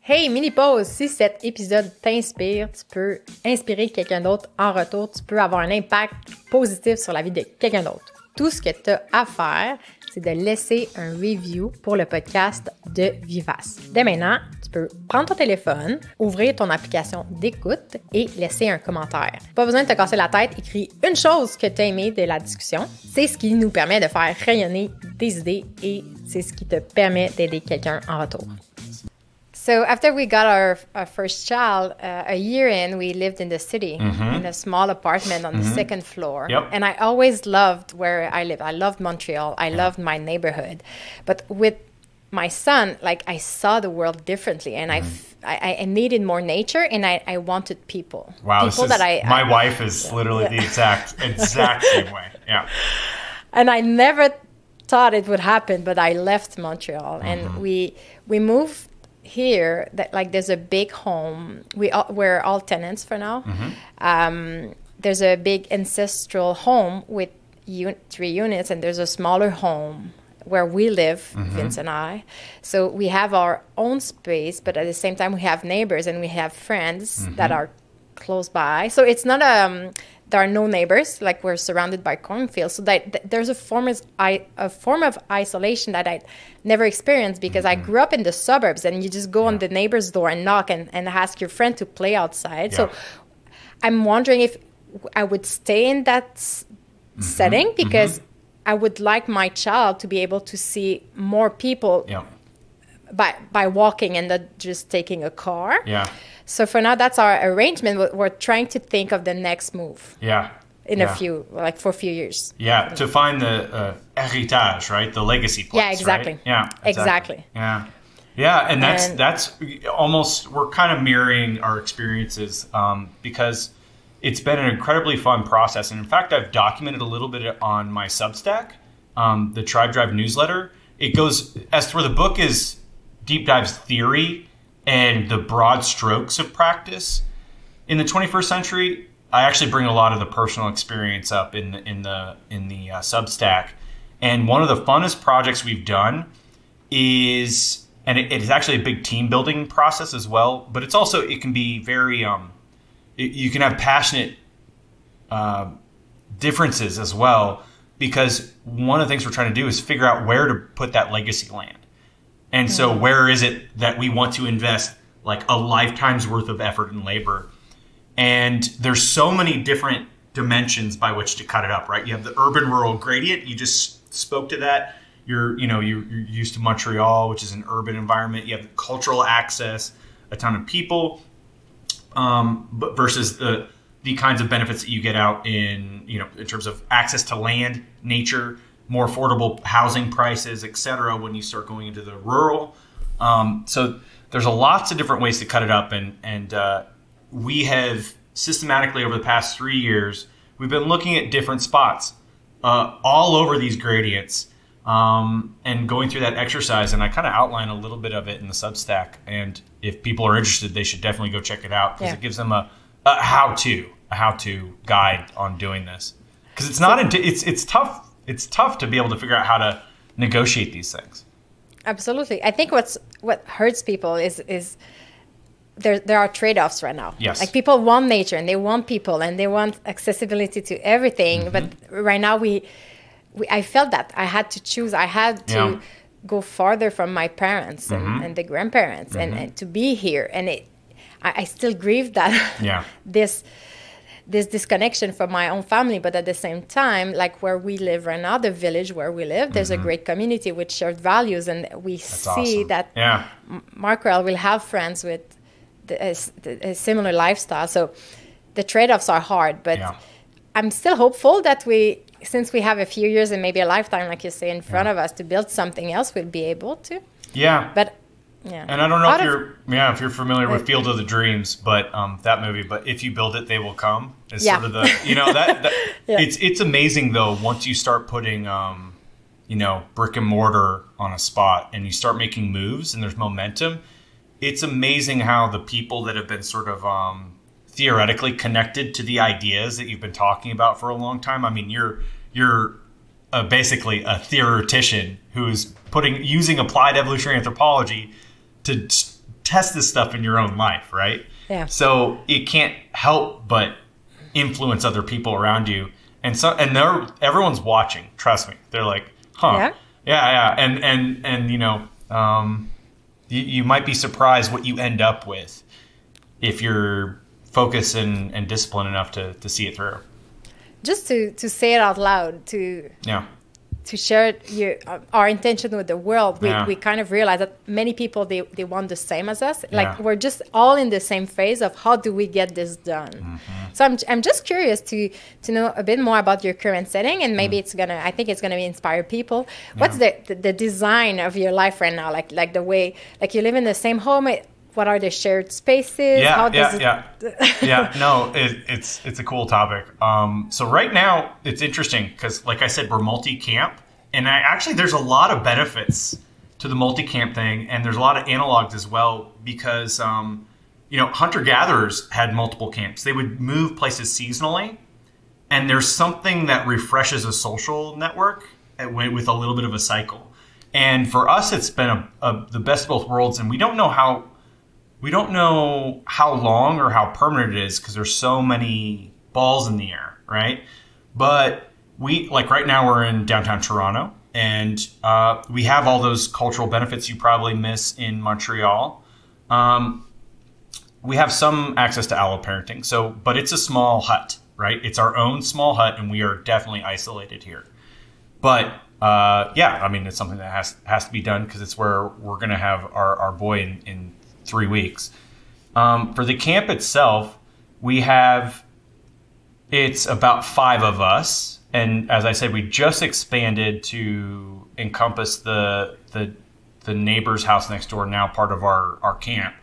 Hey, mini-pause, si cet épisode t'inspire, tu peux inspirer quelqu'un d'autre en retour, tu peux avoir un impact positif sur la vie de quelqu'un d'autre. Tout ce que tu as à faire, c'est de laisser un review pour le podcast de VIVACE. Dès maintenant, tu peux prendre ton téléphone, ouvrir ton application d'écoute et laisser un commentaire. Pas besoin de te casser la tête, écris une chose que tu as aimée de la discussion. C'est ce qui nous permet de faire rayonner des idées et c'est ce qui te permet d'aider quelqu'un en retour. So after we got our first child, a year in, we lived in the city in a small apartment on the second floor. Yep. And I always loved where I lived. I loved Montreal. I loved my neighborhood. But with my son, like, I saw the world differently, and I needed more nature, and I wanted people. Wow, people my wife is literally the exact same way. Yeah. And I never thought it would happen, but I left Montreal, and we moved here. That, like, there's a big home. We're all tenants for now. There's a big ancestral home with 3 units, and there's a smaller home where we live, Vince and I. So we have our own space, but at the same time we have neighbors and we have friends that are close by. So it's not there are no neighbors, like, we're surrounded by cornfields. So that there's a form of isolation that I never experienced, because I grew up in the suburbs, and you just go on the neighbor's door and knock and ask your friend to play outside. So I'm wondering if I would stay in that setting, because I would like my child to be able to see more people by walking and not just taking a car. Yeah. So for now, that's our arrangement. We're trying to think of the next move. Yeah. For a few years. Yeah, to find the héritage, right? The legacy place. Yeah, exactly. Right? Yeah, exactly. Yeah. Yeah, and that's almost, we're kind of mirroring our experiences because it's been an incredibly fun process. And in fact, I've documented a little bit on my Substack, the Tribe Drive newsletter. It goes, as for the book is deep dives theory and the broad strokes of practice. In the 21st century, I actually bring a lot of the personal experience up in the Substack. And one of the funnest projects we've done is, and it is actually a big team building process as well, but it's also, it can be very, you can have passionate differences as well, because one of the things we're trying to do is figure out where to put that legacy land. And so where is it that we want to invest like a lifetime's worth of effort and labor? And there's so many different dimensions by which to cut it up, right? You have the urban-rural gradient. You just spoke to that. You're used to Montreal, which is an urban environment. You have the cultural access, a ton of people, but versus the kinds of benefits that you get out in terms of access to land, nature, more affordable housing prices, et cetera, when you start going into the rural. So there's lots of different ways to cut it up. And we have systematically over the past 3 years, we've been looking at different spots all over these gradients and going through that exercise. And I kind of outline a little bit of it in the Substack. And if people are interested, they should definitely go check it out, because it gives them a how-to guide on doing this. Because it's not, it's tough. It's tough to be able to figure out how to negotiate these things. Absolutely. I think what hurts people is there are trade-offs right now. Yes. Like people want nature and they want people and they want accessibility to everything. But right now I felt that I had to choose. I had to go farther from my parents and the grandparents and to be here. And I still grieve that this disconnection from my own family, but at the same time, like where we live right now, the village where we live, there's a great community with shared values, and we see that Markrell will have friends with a similar lifestyle. So the trade-offs are hard, but I'm still hopeful that since we have a few years and maybe a lifetime, like you say, in front of us to build something else, we'll be able to. Yeah. But and I don't know if you're familiar with Field of the Dreams, but that movie. But if you build it, they will come. Is sort of the that it's amazing though once you start putting brick and mortar on a spot and you start making moves and there's momentum. It's amazing how the people that have been sort of theoretically connected to the ideas that you've been talking about for a long time. I mean, you're basically a theoretician who's using applied evolutionary anthropology to test this stuff in your own life, right? Yeah. So it can't help but influence other people around you, and everyone's watching. Trust me, they're like, "Huh, yeah," and you might be surprised what you end up with if you're focused and disciplined enough to see it through. Just to say it out loud, to share our intention with the world, we kind of realize that many people, they want the same as us. Like we're just all in the same phase of how do we get this done. So I'm just curious to know a bit more about your current setting, and maybe I think it's gonna inspire people. What's the design of your life right now? Like the way, like you live in the same home. What are the shared spaces? No, it's a cool topic. So right now it's interesting because, like I said, we're multi-camp, and there's a lot of benefits to the multi-camp thing, and there's a lot of analogs as well because hunter-gatherers had multiple camps. They would move places seasonally, and there's something that refreshes a social network with a little bit of a cycle. And for us, it's been the best of both worlds, and we don't know how long or how permanent it is because there's so many balls in the air, right? But right now we're in downtown Toronto, and we have all those cultural benefits you probably miss in Montreal. We have some access to alloparenting, but it's a small hut, right? It's our own small hut, and we are definitely isolated here. But it's something that has to be done because it's where we're going to have our boy in 3 weeks. For the camp itself, it's about 5 of us. And as I said, we just expanded to encompass the the neighbor's house next door, now part of our camp.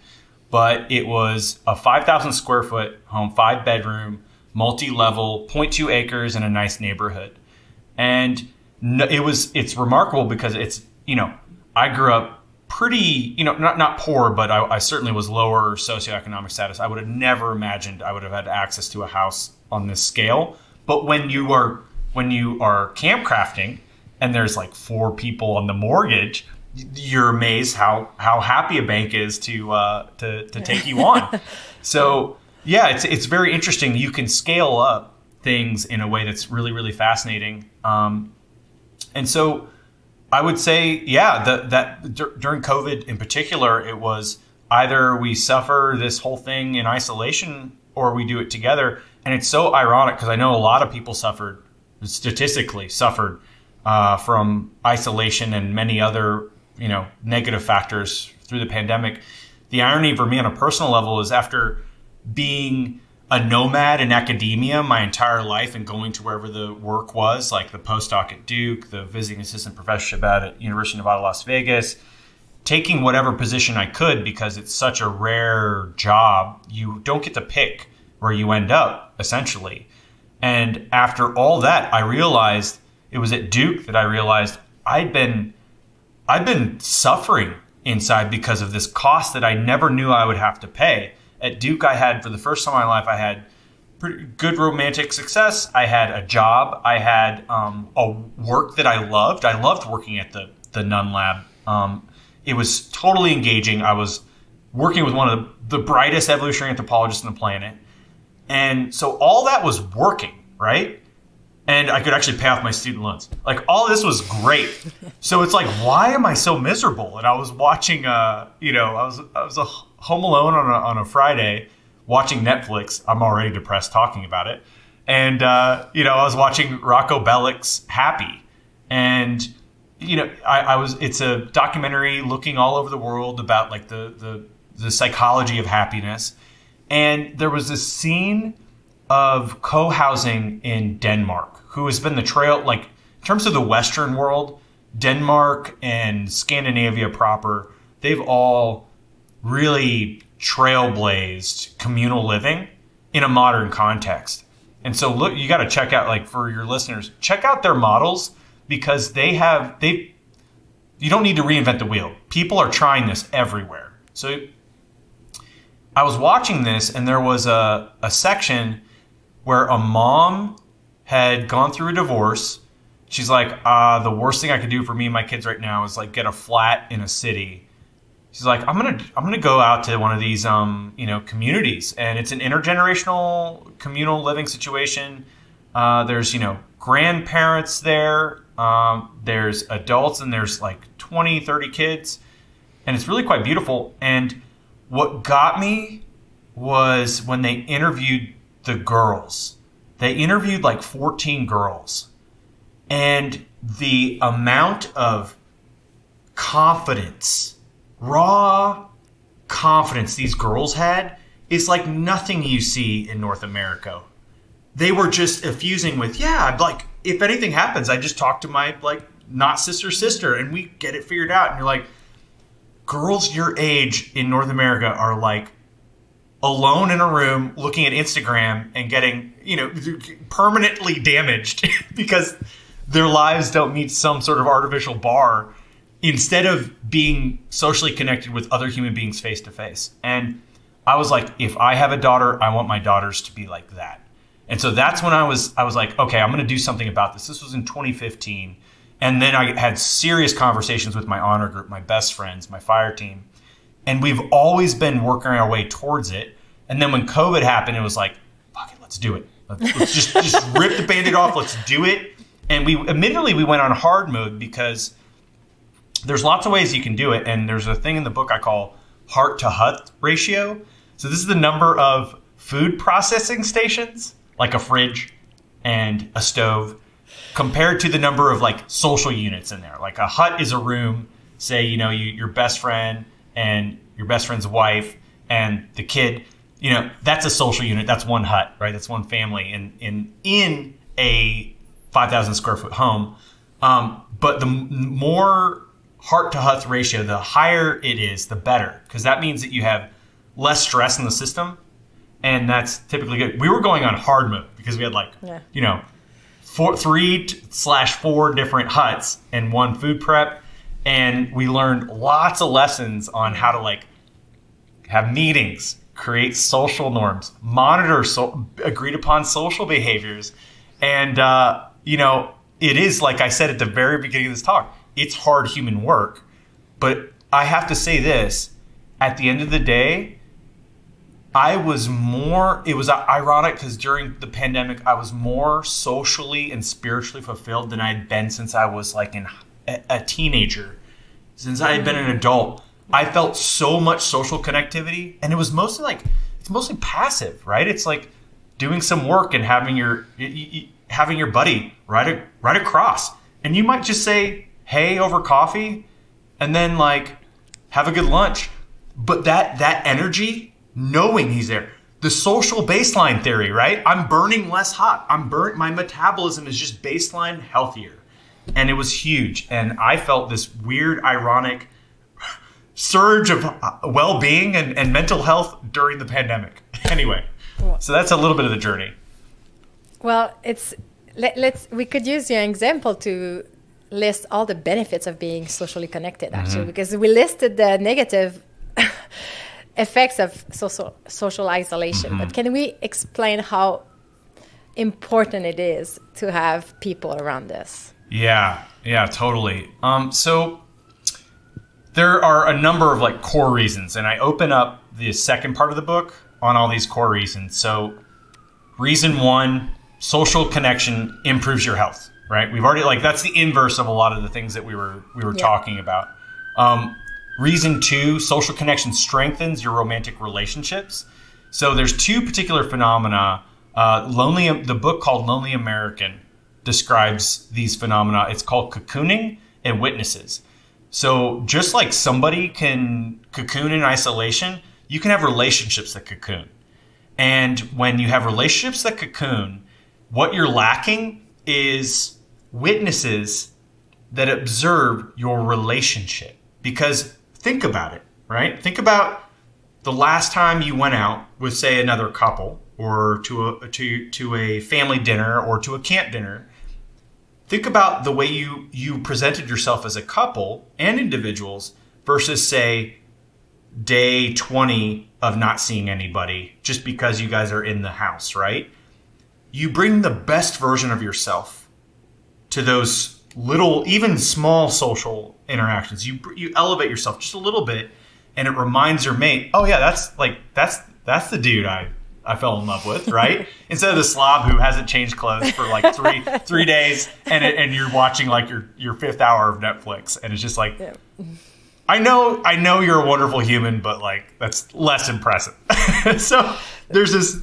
But it was a 5,000 square foot home, 5-bedroom, multi-level, 0.2 acres in a nice neighborhood. And it's remarkable because it's, I grew up pretty, not poor, but I certainly was lower socioeconomic status. I would have never imagined I would have had access to a house on this scale. But when you are camp crafting and there's like 4 people on the mortgage, you're amazed how happy a bank is to take you on. So yeah, it's very interesting. You can scale up things in a way that's really, really fascinating. And so I would say, that during COVID in particular, it was either we suffer this whole thing in isolation or we do it together. And it's so ironic because I know a lot of people statistically suffered from isolation and many other, negative factors through the pandemic. The irony for me on a personal level is after being a nomad in academia my entire life and going to wherever the work was, like the postdoc at Duke, the visiting assistant professorship at University of Nevada, Las Vegas, taking whatever position I could because it's such a rare job. You don't get to pick where you end up, essentially. And after all that, I realized it was at Duke that I realized I've been suffering inside because of this cost that I never knew I would have to pay. At Duke, I had, for the first time in my life, I had pretty good romantic success. I had a job. I had a work that I loved. I loved working at the Nun Lab. It was totally engaging. I was working with one of the brightest evolutionary anthropologists on the planet. And so all that was working, right? And I could actually pay off my student loans. Like, all this was great. So it's like, why am I so miserable? And I was watching, I was home alone on a Friday watching Netflix. I'm already depressed talking about it. And, I was watching Rocco Bellick's Happy. And, it's a documentary looking all over the world about like the psychology of happiness. And there was this scene of co-housing in Denmark, who has been the trail, like in terms of the Western world, Denmark and Scandinavia proper, they've all really trailblazed communal living in a modern context. And so look, you got to check out, like for your listeners, check out their models because you don't need to reinvent the wheel. People are trying this everywhere. So I was watching this and there was a section where a mom had gone through a divorce. She's like, the worst thing I could do for me and my kids right now is like get a flat in a city. She's like, I'm gonna go out to one of these communities, and it's an intergenerational communal living situation. There's grandparents there, there's adults, and there's like 20, 30 kids, and it's really quite beautiful. And what got me was when they interviewed the girls. They interviewed like 14 girls, and the amount of confidence, raw confidence these girls had is like nothing you see in North America. They were just effusing with, like, if anything happens, I just talk to my like not sister and we get it figured out. And you're like, girls your age in North America are like alone in a room looking at Instagram and getting, permanently damaged because their lives don't meet some sort of artificial bar instead of being socially connected with other human beings face to face. And I was like, if I have a daughter, I want my daughters to be like that. And so that's when I was like, okay, I'm going to do something about this. This was in 2015. And then I had serious conversations with my honor group, my best friends, my fire team. And we've always been working our way towards it. And then when COVID happened, it was like, fuck it, let's do it. Let's just rip the Band-Aid off. Let's do it. And we went on hard mode because there's lots of ways you can do it. And there's a thing in the book I call heart to hut ratio. So this is the number of food processing stations, like a fridge and a stove, compared to the number of like social units in there. Like a hut is a room, say, your best friend and your best friend's wife and the kid, that's a social unit. That's one hut, right? That's one family in a 5,000 square foot home. But the more heart-to-health ratio, the higher it is, the better, because that means that you have less stress in the system, and that's typically good. We were going on hard mode because we had like, you know, 3/4 different huts and one food prep, and we learned lots of lessons on how to like have meetings, create social norms, monitor agreed upon social behaviors, and you know, it is, like I said at the very beginning of this talk, it's hard human work, but I have to say this, at the end of the day, it was ironic because during the pandemic, I was more socially and spiritually fulfilled than I had been since I was like a teenager. Since I had been an adult, I felt so much social connectivity, and it was mostly passive, right? It's like doing some work and having your buddy right across, and you might just say, hey, over coffee, and then like have a good lunch. But that energy, knowing he's there, the social baseline theory, right? I'm burning less hot. My metabolism is just baseline healthier. And it was huge. And I felt this weird, ironic surge of well-being and mental health during the pandemic. Anyway, so that's a little bit of the journey. Well, we could use your example to list all the benefits of being socially connected, actually, because we listed the negative effects of social isolation. But can we explain how important it is to have people around us? Yeah, totally. So there are a number of like core reasons, and I open up the second part of the book on all these core reasons. So reason one, social connection improves your health, right? We've already, like, that's the inverse of a lot of the things that we were talking about. Reason two, social connection strengthens your romantic relationships. So there's two particular phenomena. The book called Lonely American describes these phenomena. It's called cocooning and witnesses. So just like somebody can cocoon in isolation, you can have relationships that cocoon. And when you have relationships that cocoon, what you're lacking is witnesses that observe your relationship. Because think about it, right? Think about the last time you went out with, say, another couple, or to a family dinner, or to a camp dinner. Think about the way you presented yourself as a couple and individuals versus, say, day 20 of not seeing anybody just because you guys are in the house, right? You bring the best version of yourself to those little, even small social interactions. You elevate yourself just a little bit, and it reminds your mate, oh yeah, that's the dude I fell in love with, right? Instead of the slob who hasn't changed clothes for like three days, and you're watching like your fifth hour of Netflix, and it's just like, yeah. I know you're a wonderful human, but like that's less impressive. So there's this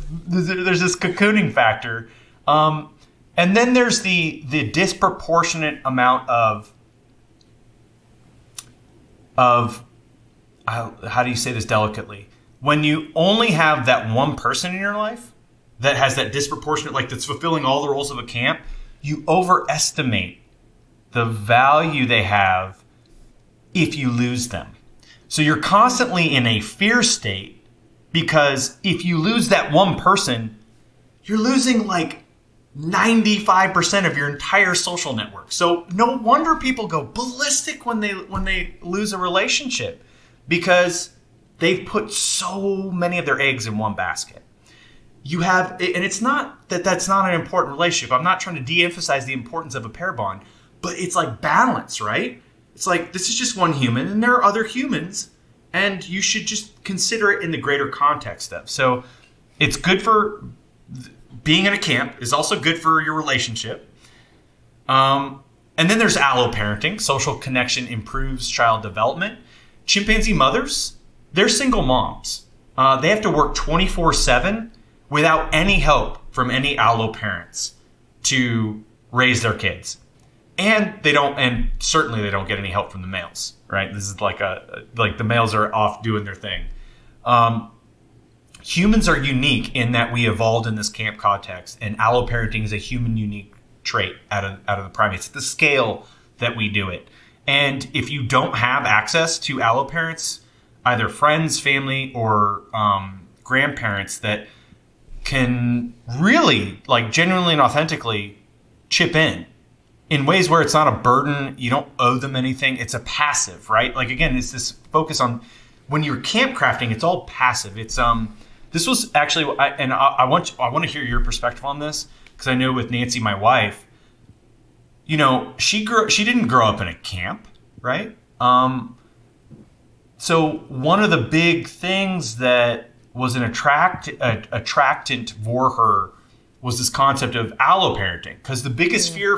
cocooning factor, and then there's the disproportionate amount of how do you say this delicately? When you only have that one person in your life that has that disproportionate, like that's fulfilling all the roles of a camp, you overestimate the value they have if you lose them. So you're constantly in a fear state, because if you lose that one person, you're losing like 95% of your entire social network. So no wonder people go ballistic when they lose a relationship, because they've put so many of their eggs in one basket. You have, and it's not that that's not an important relationship. I'm not trying to de-emphasize the importance of a pair bond, but it's like balance, right? It's like, this is just one human, and there are other humans, and you should just consider it in the greater context of. So it's good for being in a camp, is also good for your relationship. And then there's alloparenting. Social connection improves child development. Chimpanzee mothers, they're single moms. They have to work 24/7 without any help from any allo parents to raise their kids. And certainly they don't get any help from the males, right? This is like the males are off doing their thing. Humans are unique in that we evolved in this camp context, and alloparenting is a human unique trait out of the primates. It's the scale that we do it. And if you don't have access to allo parents, either friends, family, or grandparents that can really, like, genuinely and authentically chip in ways where it's not a burden, you don't owe them anything, it's a passive, right? Like, again, it's this focus on when you're camp crafting, it's all passive. It's this was actually, I want to hear your perspective on this, because I know with Nancy, my wife, you know, she didn't grow up in a camp, right? So one of the big things that was an attractant for her was this concept of allo parenting. Because the biggest fear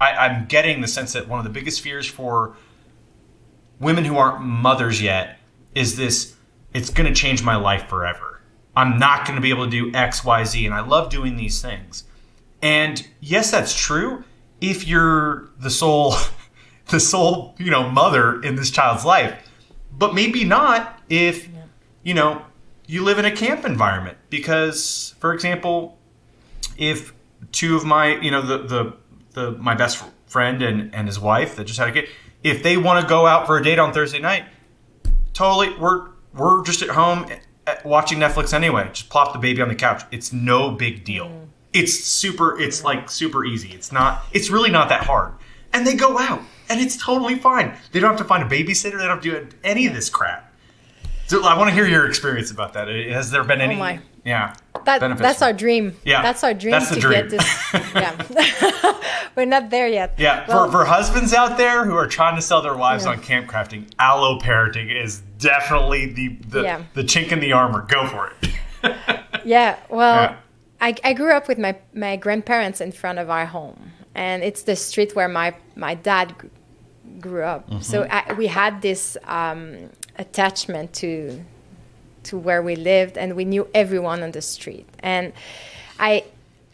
I'm getting the sense that one of the biggest fears for women who aren't mothers yet is this: it's going to change my life forever. I'm not going to be able to do X, Y, Z, and I love doing these things. And yes, that's true if you're the sole, you know, mother in this child's life. But maybe not if, you know, you live in a camp environment. Because, for example, if two of my, you know, my best friend and his wife that just had a kid, if they want to go out for a date on Thursday night, totally, we're just at home watching Netflix anyway. Just plop the baby on the couch. It's no big deal. It's like super easy. It's really not that hard. And they go out and it's totally fine. They don't have to find a babysitter. They don't do any of this crap. So I want to hear your experience about that. Has there been any? Yeah. That's our dream. Yeah. That's our dream. That's the dream. Get this. Yeah. We're not there yet. Yeah. Well, for husbands out there who are trying to sell their wives on camp crafting, allo parenting is definitely the chink in the armor. Go for it. Yeah. Well, I grew up with my grandparents in front of our home, and it's the street where my dad grew up. Mm-hmm. So we had this attachment to where we lived, and we knew everyone on the street. And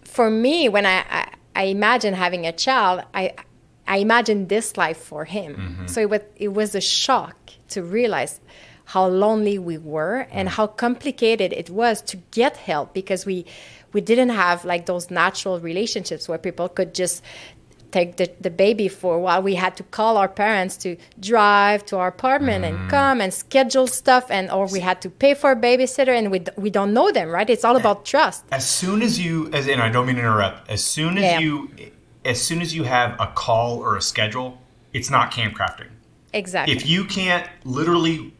for me, when I imagine having a child, I imagined this life for him. Mm-hmm. So it was a shock to realize how lonely we were and how complicated it was to get help, because we didn't have like those natural relationships where people could just take the baby for a while. We had to call our parents to drive to our apartment and come and schedule stuff, or we had to pay for a babysitter, and we don't know them, right? It's all about trust. As soon as and I don't mean to interrupt, as soon as you have a call or a schedule, it's not camp crafting. Exactly. If you can't literally,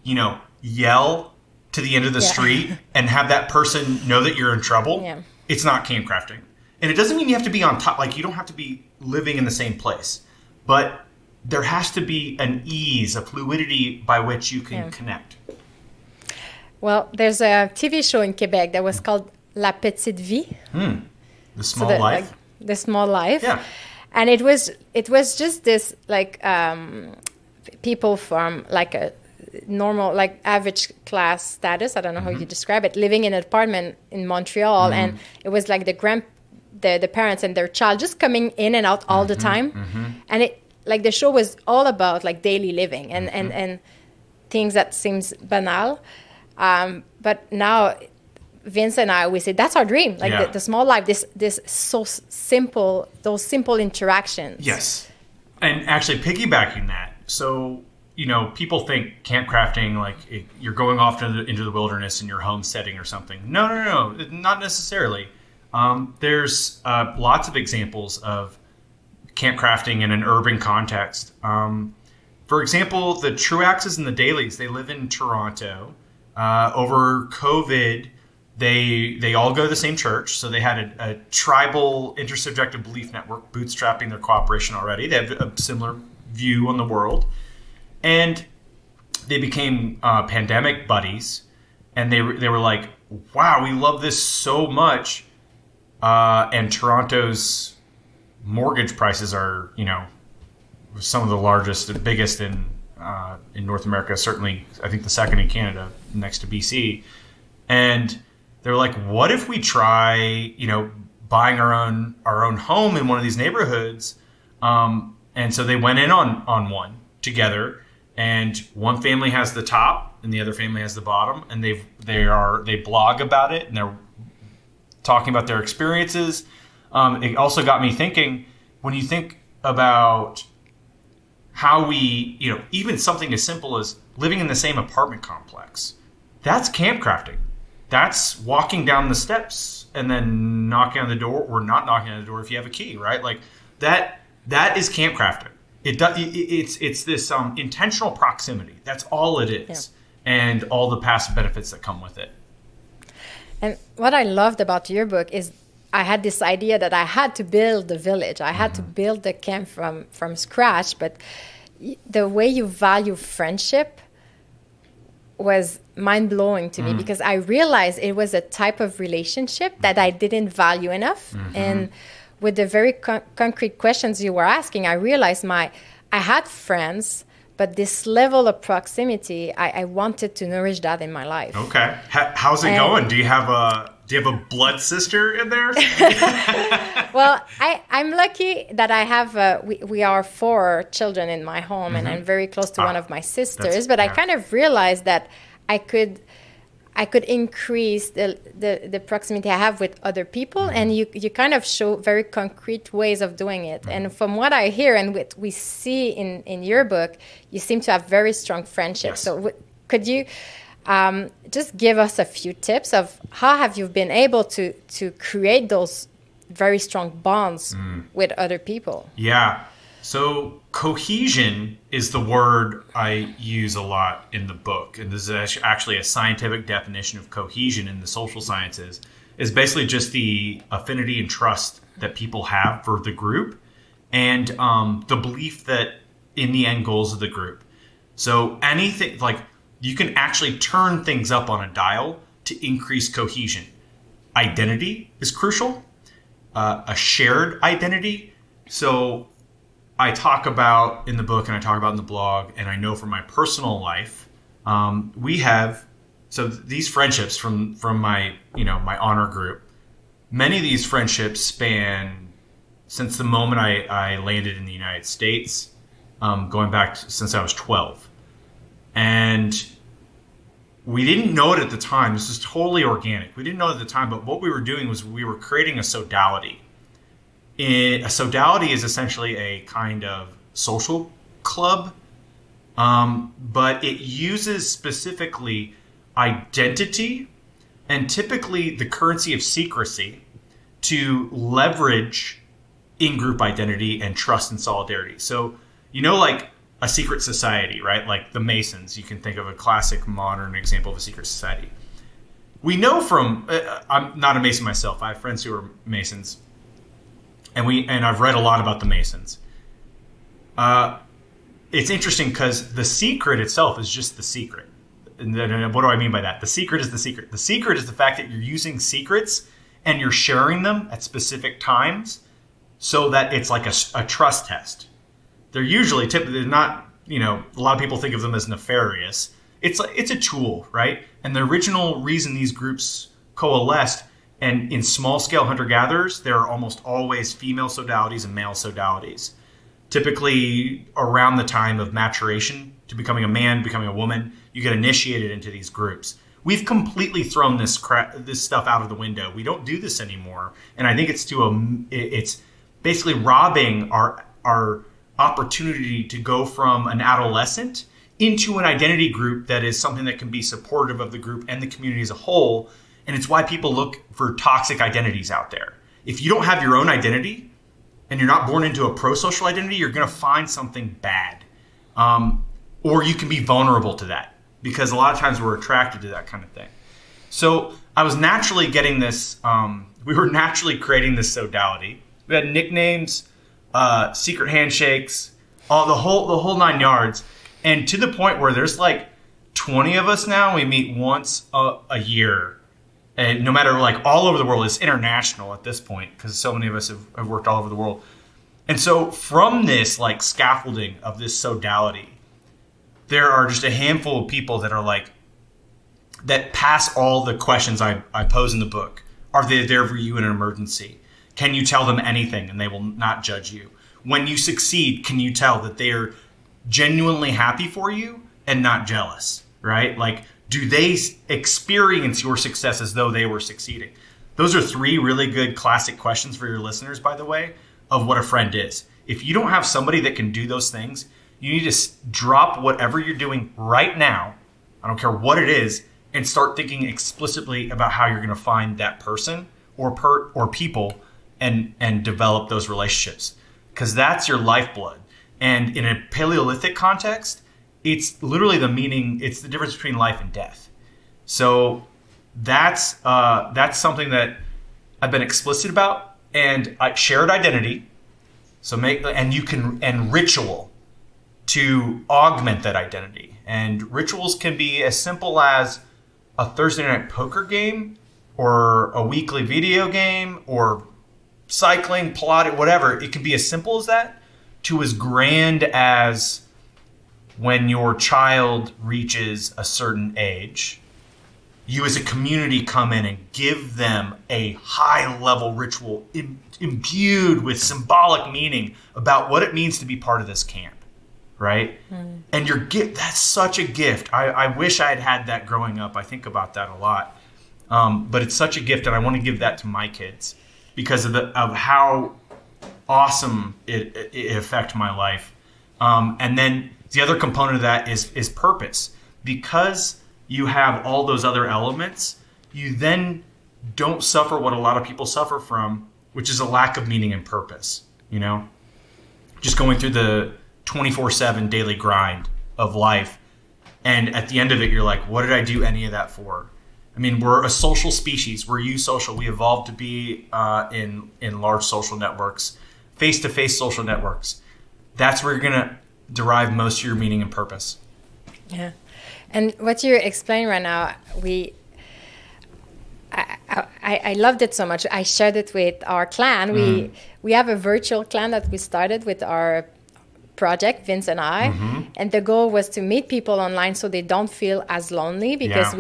you know, yell to the end of the street and have that person know that you're in trouble, it's not camp crafting. And it doesn't mean you have to be on top. Like, you don't have to be living in the same place. But there has to be an ease, a fluidity by which you can connect. Well, there's a TV show in Quebec that was called La Petite Vie. The Small Life. Like, the Small Life. Yeah. And it was just this, like, people from, like, a normal, like, average class status, I don't know how you describe it, living in an apartment in Montreal. And it was like the parents and their child just coming in and out all the time. And it, like, the show was all about like daily living and things that seems banal. But now Vince and I, we say that's our dream. Like the small life, this so simple, those simple interactions. Yes. And actually piggybacking that. So, you know, people think camp crafting, like you're going off into the wilderness in your homesteading or something. No, not necessarily. There's lots of examples of camp crafting in an urban context. For example, the Truaxes and the Dailies, they live in Toronto. Over COVID, they all go to the same church. So they had a tribal intersubjective belief network bootstrapping their cooperation already. They have a similar view on the world. And they became pandemic buddies. And they were like, wow, we love this so much. And Toronto's mortgage prices are, you know, some of the largest and biggest in North America. Certainly, I think the second in Canada, next to BC. And they're like, what if we try, you know, buying our own home in one of these neighborhoods? And so they went in on one together, and one family has the top and the other family has the bottom, and they blog about it, and they're talking about their experiences. It also got me thinking, when you think about how we, you know, even something as simple as living in the same apartment complex. That's camp crafting. That's walking down the steps and then knocking on the door, or not knocking on the door if you have a key, right? Like that is camp crafting. It's this intentional proximity. That's all it is. Yeah. And all the passive benefits that come with it. And what I loved about your book is I had this idea that I had to build the village. I had to build the camp from scratch. But the way you value friendship was mind-blowing to me, because I realized it was a type of relationship that I didn't value enough. And with the very concrete questions you were asking, I realized I had friends, but this level of proximity, I wanted to nourish that in my life. Okay. How's it going? Do you have a blood sister in there? Well, I'm lucky that I have, we are 4 children in my home, and I'm very close to one of my sisters, but I kind of realized that I could increase the proximity I have with other people, and you kind of show very concrete ways of doing it. And from what I hear and what we see in your book, you seem to have very strong friendships. Yes. So could you just give us a few tips of how have you been able to create those very strong bonds with other people? Yeah. So cohesion is the word I use a lot in the book. And this is actually a scientific definition of cohesion in the social sciences. It's basically just the affinity and trust that people have for the group, and the belief that in the end goals of the group. So anything, like, you can actually turn things up on a dial to increase cohesion. Identity is crucial, a shared identity. So I talk about in the book, and I talk about in the blog, and I know from my personal life, we have, so these friendships from my, my honor group, many of these friendships span since the moment I landed in the United States, going back since I was 12. And we didn't know it at the time. This is totally organic. We didn't know it at the time, but what we were doing was we were creating a sodality. A sodality is essentially a kind of social club, but it uses specifically identity and typically the currency of secrecy to leverage in-group identity and trust and solidarity. So, like a secret society, right? Like the Masons, you can think of a classic modern example of a secret society. We know from, I'm not a Mason myself. I have friends who are Masons. And I've read a lot about the Masons. It's interesting because the secret itself is just the secret. And what do I mean by that? The secret is the secret. The secret is the fact that you're using secrets and you're sharing them at specific times so that it's like a trust test. They're usually typically not, a lot of people think of them as nefarious. It's a tool, right? And the original reason these groups coalesced, and in small-scale hunter-gatherers, there are almost always female sodalities and male sodalities. Typically, around the time of maturation, to becoming a man, becoming a woman, you get initiated into these groups. We've completely thrown this stuff out of the window. We don't do this anymore, and I think it's basically robbing our opportunity to go from an adolescent into an identity group that is something that can be supportive of the group and the community as a whole. And it's why people look for toxic identities out there. If you don't have your own identity and you're not born into a pro-social identity, you're going to find something bad. Or you can be vulnerable to that because a lot of times we're attracted to that kind of thing. So I was naturally getting this, we were naturally creating this sodality. We had nicknames, secret handshakes, the whole 9 yards. And to the point where there's like 20 of us now, we meet once a year. And no matter, all over the world, it's international at this point because so many of us have worked all over the world. And so from this, scaffolding of this sodality, there are just a handful of people that are that pass all the questions I pose in the book. Are they there for you in an emergency? Can you tell them anything and they will not judge you? When you succeed, can you tell that they are genuinely happy for you and not jealous, right? Do they experience your success as though they were succeeding? Those are 3 really good classic questions for your listeners, by the way, of what a friend is. If you don't have somebody that can do those things, You need to drop whatever you're doing right now. I don't care what it is, and start thinking explicitly about how you're going to find that person or people and develop those relationships, because that's your lifeblood. And in a Paleolithic context, it's literally it's the difference between life and death. So that's something that I've been explicit about, and shared identity. So and ritual to augment that identity. And rituals can be as simple as a Thursday night poker game, or a weekly video game, or cycling, Pilates, whatever. It can be as simple as that, to as grand as when your child reaches a certain age, you as a community come in and give them a high-level ritual imbued with symbolic meaning about what it means to be part of this camp, right? Mm. And that's such a gift. I wish I had that growing up. I think about that a lot. But it's such a gift, and I want to give that to my kids because of how awesome it affected my life. And then the other component of that is purpose. Because you have all those other elements, you then don't suffer what a lot of people suffer from, which is a lack of meaning and purpose. You know, just going through the 24/7 daily grind of life, and at the end of it, you're like, what did I do any of that for? I mean, we're a social species. We're eusocial. We evolved to be in large social networks, face-to-face social networks. That's where you're going to derive most of your meaning and purpose. Yeah. And what you're explaining right now, I loved it so much. I shared it with our clan. We have a virtual clan that we started with our project, Vince and I. Mm-hmm. And the goal was to meet people online so they don't feel as lonely, because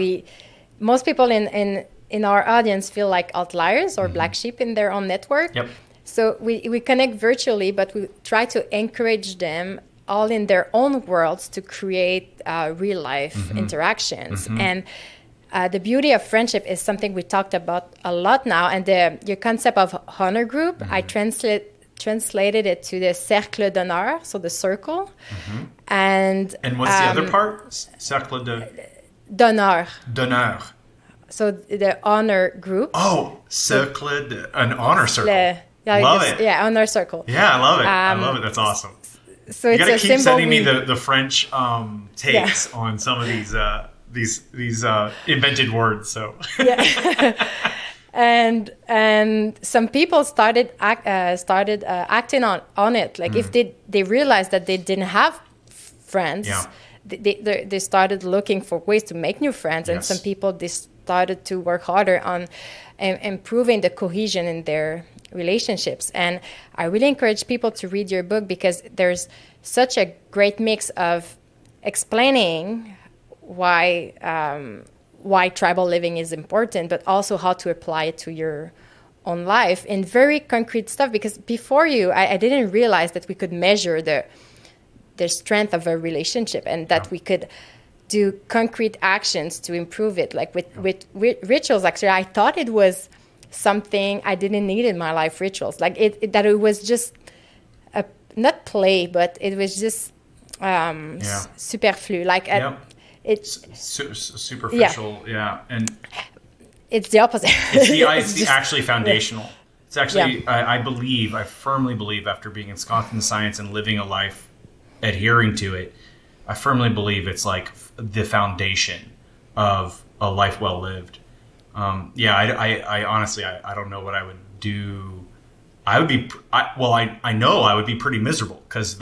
most people in our audience feel like outliers or black sheep in their own network. Yep. So we connect virtually, but we try to encourage them all in their own worlds to create real life interactions. Mm-hmm. And the beauty of friendship is something we talked about a lot now. And your concept of honor group, I translated it to the cercle d'honneur, so the circle. Mm-hmm. And what's the other part? Cercle d'honneur. D'honneur. So the honor group. Oh, an honor circle. Love it. Yeah, honor circle. Yeah, I love it. I love it. That's awesome. So you gotta keep sending me the French takes on some of these invented words. So and some people started acting on it. Like if they realized that they didn't have friends, they started looking for ways to make new friends. And some people, they started to work harder on improving the cohesion in their relationships. And I really encourage people to read your book, because there's such a great mix of explaining why tribal living is important, but also how to apply it to your own life in very concrete stuff. Because before I didn't realize that we could measure the strength of a relationship, and that we could do concrete actions to improve it. Like with rituals, actually, I thought it was something I didn't need in my life, rituals. Like that it was just not play, but it was just superflu. Like it's superficial. Yeah. And it's the opposite. It's actually foundational. It's actually, I firmly believe, after being ensconced in science and living a life adhering to it, I firmly believe it's like the foundation of a life well lived. I honestly, I don't know what I would do. I know I would be pretty miserable, because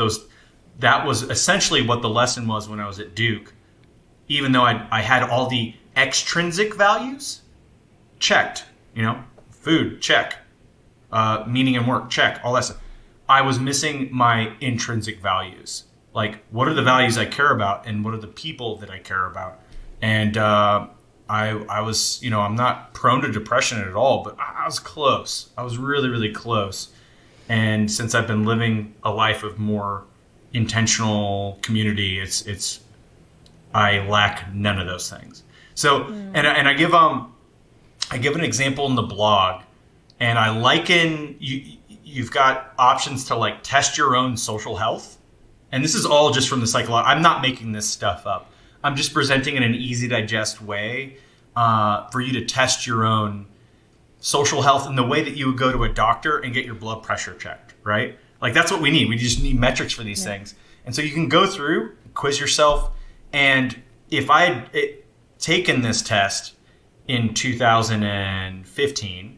that was essentially what the lesson was when I was at Duke. Even though I had all the extrinsic values checked, food, check, meaning and work, check, all that stuff. I was missing my intrinsic values. Like, what are the values I care about, and what are the people that I care about? And I was, I'm not prone to depression at all, but I was close. I was really, really close. And since I've been living a life of more intentional community, I lack none of those things. So, and I give an example in the blog, and I liken you've got options to like test your own social health and this is all just from the psychology. I'm not making this stuff up. I'm just presenting in an easy digest way for you to test your own social health in the way that you would go to a doctor and get your blood pressure checked, right? Like that's what we need. We just need metrics for these things. And so you can go through, quiz yourself. And if I had taken this test in 2015,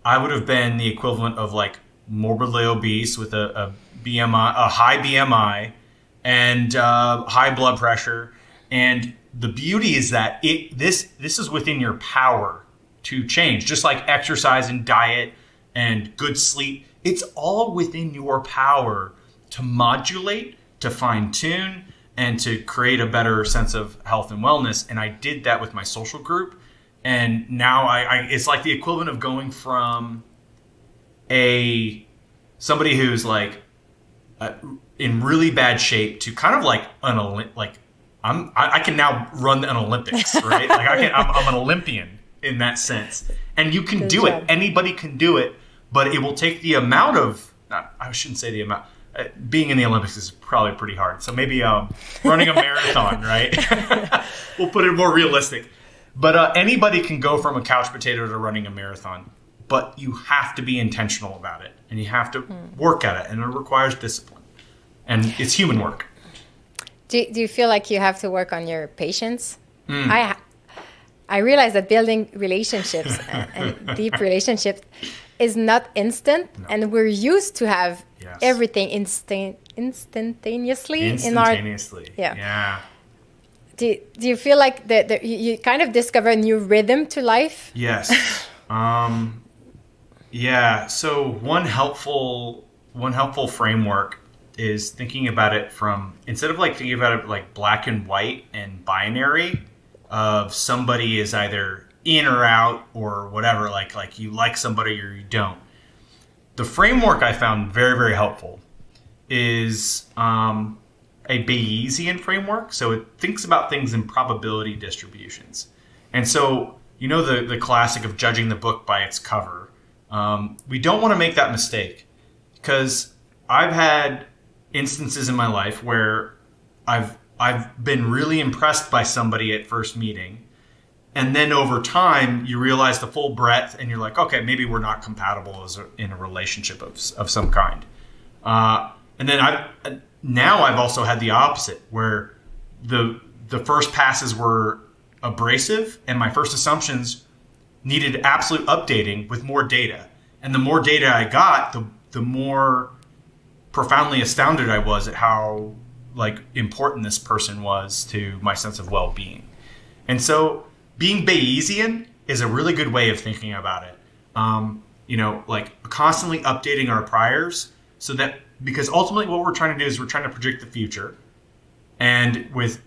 I would have been the equivalent of like morbidly obese with a BMI, a high BMI, and high blood pressure. And the beauty is that this is within your power to change, just like exercise and diet and good sleep. It's all within your power to modulate, to fine tune, and to create a better sense of health and wellness. And I did that with my social group. And now it's like the equivalent of going from somebody who's like in really bad shape to kind of like I can now run an Olympics, right? Like I'm an Olympian in that sense. And you can do it. Anybody can do it, but it will take the amount of, I shouldn't say the amount, being in the Olympics is probably pretty hard. So maybe running a marathon, right? We'll put it more realistic. But anybody can go from a couch potato to running a marathon. But you have to be intentional about it. And you have to work at it. And it requires discipline. And it's human work. Do you feel like you have to work on your patience? I realize that building relationships and deep relationships is not instant. No. And we're used to have everything instantaneously. Yeah. Do you feel like that you kind of discover a new rhythm to life? Yes. Yeah. So one helpful framework is thinking about it from, instead of like thinking about it like black and white and binary of somebody is either in or out or whatever, like you like somebody or you don't. The framework I found very, very helpful is a Bayesian framework. So it thinks about things in probability distributions. And so, you know, the classic of judging the book by its cover. We don't want to make that mistake, because I've had instances in my life where I've been really impressed by somebody at first meeting. And then over time, you realize the full breadth and you're like, okay, maybe we're not compatible in a relationship of some kind. And then I've also had the opposite, where the first passes were abrasive and my first assumptions needed absolute updating with more data. And the more data I got, the more profoundly astounded I was at how like important this person was to my sense of well-being. And so being Bayesian is a really good way of thinking about it. You know, like constantly updating our priors, so that, because ultimately what we're trying to do is we're trying to predict the future. And with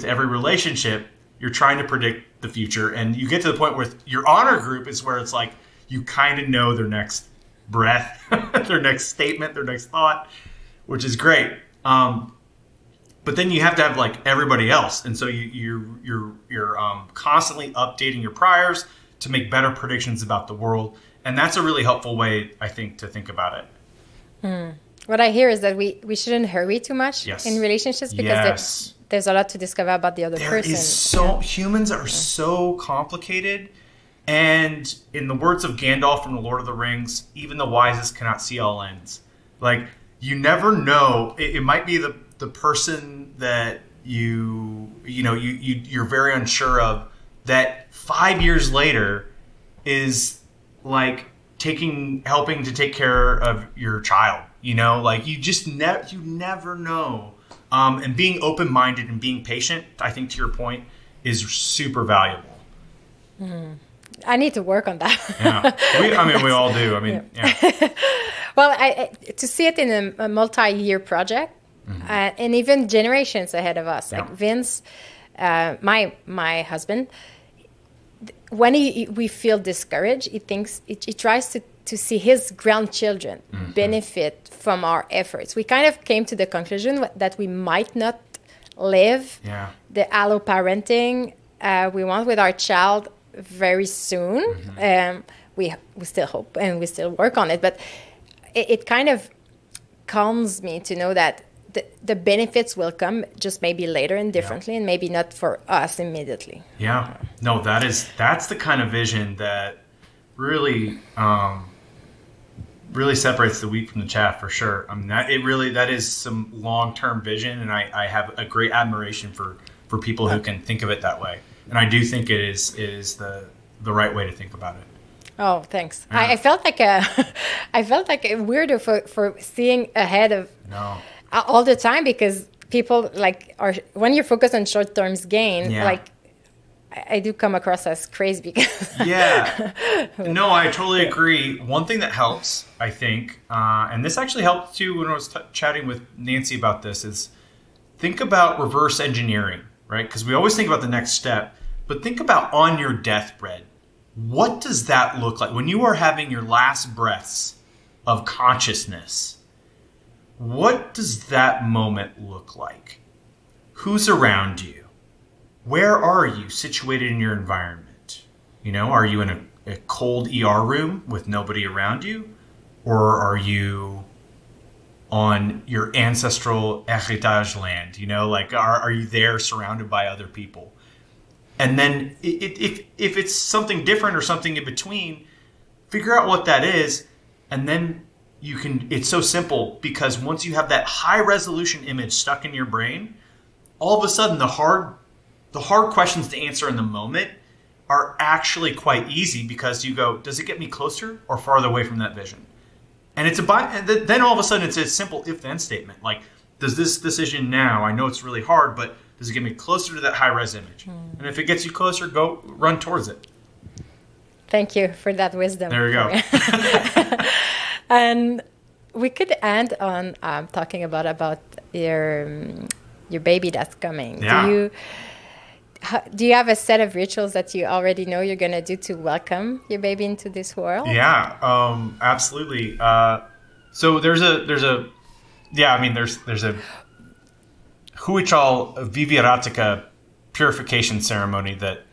every relationship, you're trying to predict the future. And you get to the point where your honor group is where it's like, you kind of know their next breath, their next statement, their next thought, which is great. But then you have to have like everybody else. And so you're constantly updating your priors to make better predictions about the world. And that's a really helpful way, I think, to think about it. What I hear is that we shouldn't hurry too much in relationships, because there's a lot to discover about the other person. Humans are so complicated. And in the words of Gandalf from The Lord of the Rings, even the wisest cannot see all ends. Like, you never know. It might be the person that you're very unsure of, that 5 years later is like helping to take care of your child. You know, like you never know. And being open-minded and being patient, I think, to your point, is super valuable. I need to work on that. We all do. Well, to see it in a multi-year project, and even generations ahead of us, like Vince, my husband, when we feel discouraged, he tries to see his grandchildren benefit from our efforts. We kind of came to the conclusion that we might not live the alloparenting we want with our child very soon. We still hope and we still work on it, but it kind of calms me to know that the benefits will come just maybe later and differently, and maybe not for us immediately. Yeah. No, that's the kind of vision that really really separates the wheat from the chaff, for sure. I mean, that is some long-term vision, and I have a great admiration for people who can think of it that way. And I do think it is the right way to think about it. Oh, thanks. Yeah. I felt like a weirdo for seeing ahead of all the time, because people when you focus on short-term gain, I do come across as crazy because yeah. No, I totally agree. One thing that helps, I think, and this actually helped too when I was chatting with Nancy about this, is think about reverse engineering, right? Because we always think about the next step, but think about on your deathbed. What does that look like when you are having your last breaths of consciousness? What does that moment look like? Who's around you? Where are you situated in your environment? You know, are you in a cold ER room with nobody around you? Or are you on your ancestral héritage land? You know, like, are you there surrounded by other people? And then if it's something different or something in between, figure out what that is. And then it's so simple, because once you have that high resolution image stuck in your brain, all of a sudden the hard questions to answer in the moment are actually quite easy, because you go, does it get me closer or farther away from that vision? And then all of a sudden it's a simple if-then statement. Like, does this decision now, I know it's really hard, but does it get me closer to that high-res image? And if it gets you closer, go run towards it. Thank you for that wisdom. There we go. And we could end on talking about your baby that's coming. Yeah. Do you have a set of rituals that you already know you're going to do to welcome your baby into this world? Yeah, absolutely. So there's a Huichol Viviratica purification ceremony that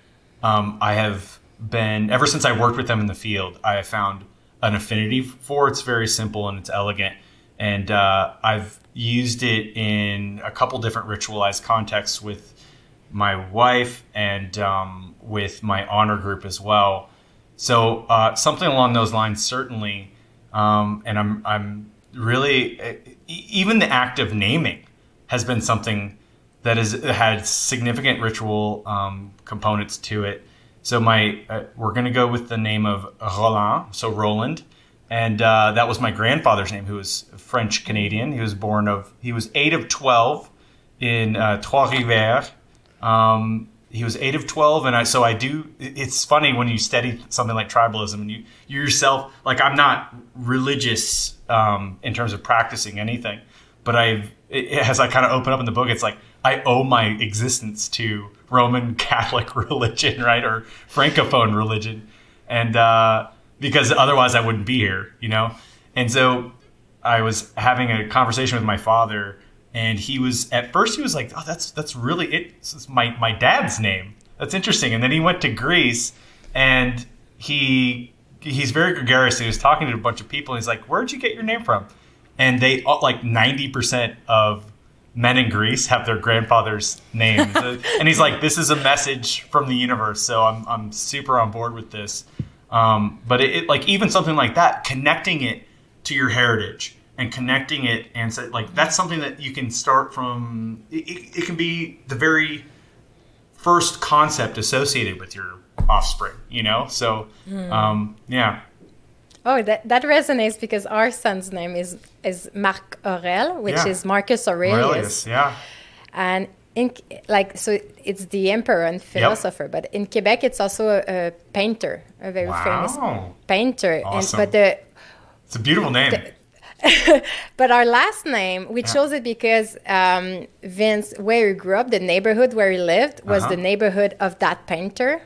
I have been, ever since I worked with them in the field, I have found an affinity for. It's very simple and it's elegant. And I've used it in a couple different ritualized contexts with my wife and with my honor group as well. So something along those lines, certainly. And I'm really, even the act of naming has been something that has had significant ritual components to it. So we're going to go with the name of Roland, so Roland. And that was my grandfather's name, who was French Canadian. He was 8 of 12 in Trois-Rivières. He was 8 of 12, and it's funny when you study something like tribalism, and you yourself, like, I'm not religious in terms of practicing anything, but as I kind of open up in the book, it's like I owe my existence to Roman Catholic religion, right, or Francophone religion, and because otherwise I wouldn't be here, you know. And so I was having a conversation with my father, and at first he was like, "Oh, that's really it. It's my dad's name. That's interesting." And then he went to Greece, and he's very gregarious. He was talking to a bunch of people, and he's like, "Where'd you get your name from?" And they, like 90% of men in Greece have their grandfather's name. And he's like, "This is a message from the universe." So I'm super on board with this. But it like, even something like that, connecting it to your heritage and connecting it, and so, like, that's something that you can start from. It can be the very first concept associated with your offspring, you know? So, yeah. Oh, that resonates, because our son's name is Marc Aurel, which is Marcus Aurelius. Yeah. And so it's the emperor and philosopher, but in Quebec it's also a painter, a very famous painter. Awesome. It's a beautiful name. But our last name, we chose it because Vince, where he grew up, the neighborhood where he lived was the neighborhood of that painter.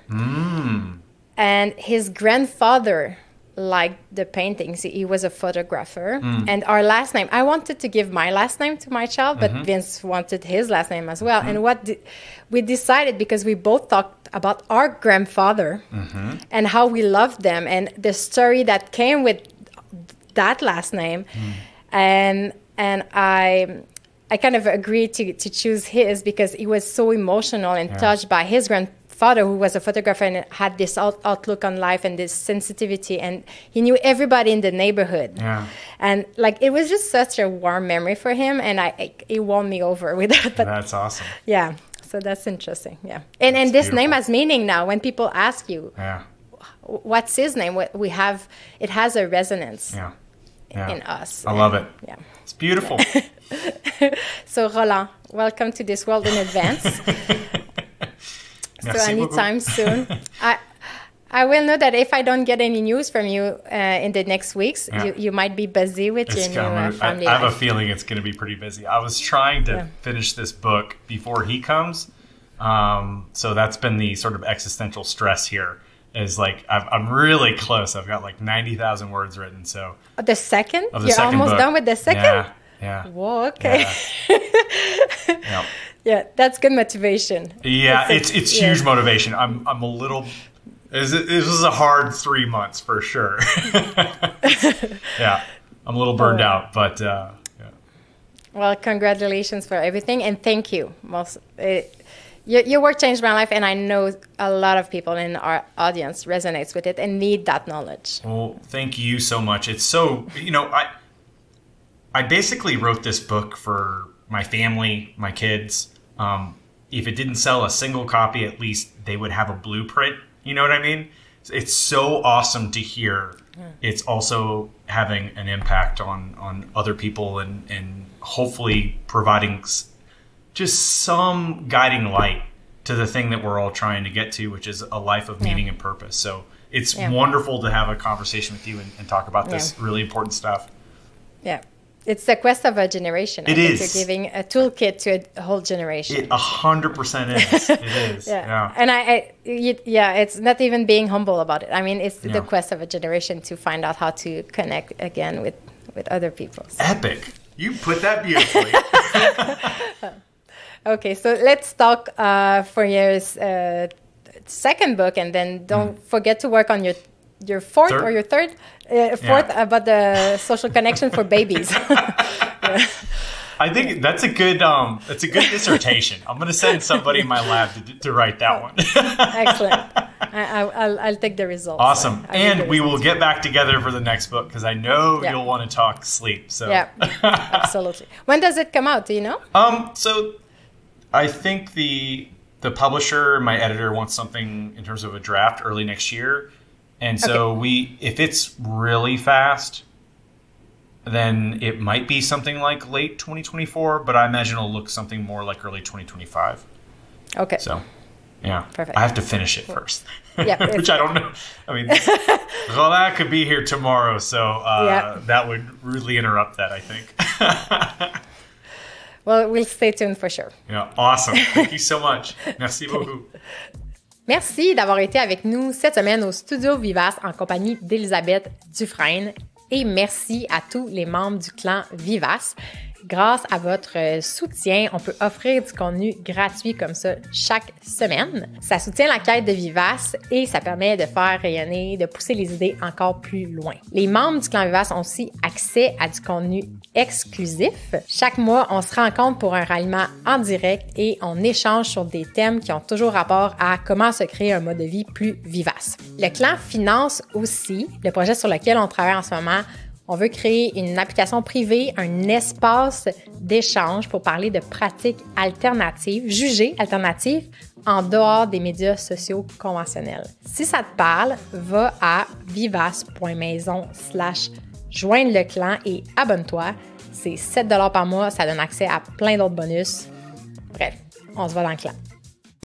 And his grandfather liked the paintings. He was a photographer. And our last name, I wanted to give my last name to my child, but Vince wanted his last name as well. And we decided, because we both talked about our grandfather and how we loved them and the story that came with that last name. And I I kind of agreed to choose his because he was so emotional and touched by his grandfather, who was a photographer and had this outlook on life and this sensitivity, and he knew everybody in the neighborhood. Yeah. And like it was just such a warm memory for him, and it won me over with that. But that's awesome. Yeah. So that's interesting. Yeah. And this beautiful. Name has meaning now. When people ask you, what's his name? It has a resonance in us. I love it. Yeah. It's beautiful. So Roland, welcome to this world in advance. So anytime soon. I will know that if I don't get any news from you in the next weeks, you might be busy with your new family I have life. a feeling it's going to be pretty busy. I was trying to finish this book before he comes. So that's been the sort of existential stress here. Is like I'm really close. I've got like 90,000 words written. So the second? You're second almost book. Done with the second? Yeah. Whoa, okay. Yeah. Yeah, that's good motivation. Yeah, it's huge motivation. I'm a little. This was a hard 3 months for sure. Yeah, I'm a little burned out, but yeah. Well, congratulations for everything, and thank you. Your work changed my life, and I know a lot of people in our audience resonates with it and need that knowledge. Well, thank you so much. It's so, I basically wrote this book for my family, my kids. If it didn't sell a single copy, at least they would have a blueprint. You know what I mean? It's so awesome to hear. It's also having an impact on other people and hopefully providing just some guiding light to the thing that we're all trying to get to, which is a life of meaning and purpose. So it's wonderful to have a conversation with you and talk about this really important stuff. Yeah. It's the quest of a generation. It is. You're giving a toolkit to a whole generation. It 100% is. It is. And it's not even being humble about it. I mean, it's the quest of a generation to find out how to connect again with other people. So. Epic. You put that beautifully. Okay, so let's talk for your second book, and then don't forget to work on your fourth or your third about the social connection for babies. I think that's a good dissertation. I'm going to send somebody in my lab to write that one. Excellent. I'll take the results. Awesome. And we will get back together for the next book because I know you'll want to talk sleep. So yeah, absolutely. When does it come out? Do you know? So I think the publisher, my editor, wants something in terms of a draft early next year. And so if it's really fast, then it might be something like late 2024, but I imagine it'll look something more like early 2025. Okay. So, yeah. Perfect. I have to finish it first. Yeah. Which I don't know. I mean, Roland could be here tomorrow, so that would rudely interrupt that, I think. Well, we'll stay tuned for sure. Yeah. Awesome. Thank you so much. Merci beaucoup. Merci d'avoir été avec nous cette semaine au studio VIVACE en compagnie d'Elisabeth Dufresne. Et merci à tous les membres du clan VIVACE. Grâce à votre soutien, on peut offrir du contenu gratuit comme ça chaque semaine. Ça soutient la quête de VIVACE et ça permet de faire rayonner, de pousser les idées encore plus loin. Les membres du clan VIVACE ont aussi accès à du contenu exclusif. Chaque mois, on se rencontre pour un ralliement en direct et on échange sur des thèmes qui ont toujours rapport à comment se créer un mode de vie plus vivace. Le clan finance aussi le projet sur lequel on travaille en ce moment. On veut créer une application privée, un espace d'échange pour parler de pratiques alternatives, jugées alternatives, en dehors des médias sociaux conventionnels. Si ça te parle, va à vivace.maison/joindre le clan et abonne-toi. C'est 7 $ par mois, ça donne accès à plein d'autres bonus. Bref, on se voit dans le clan.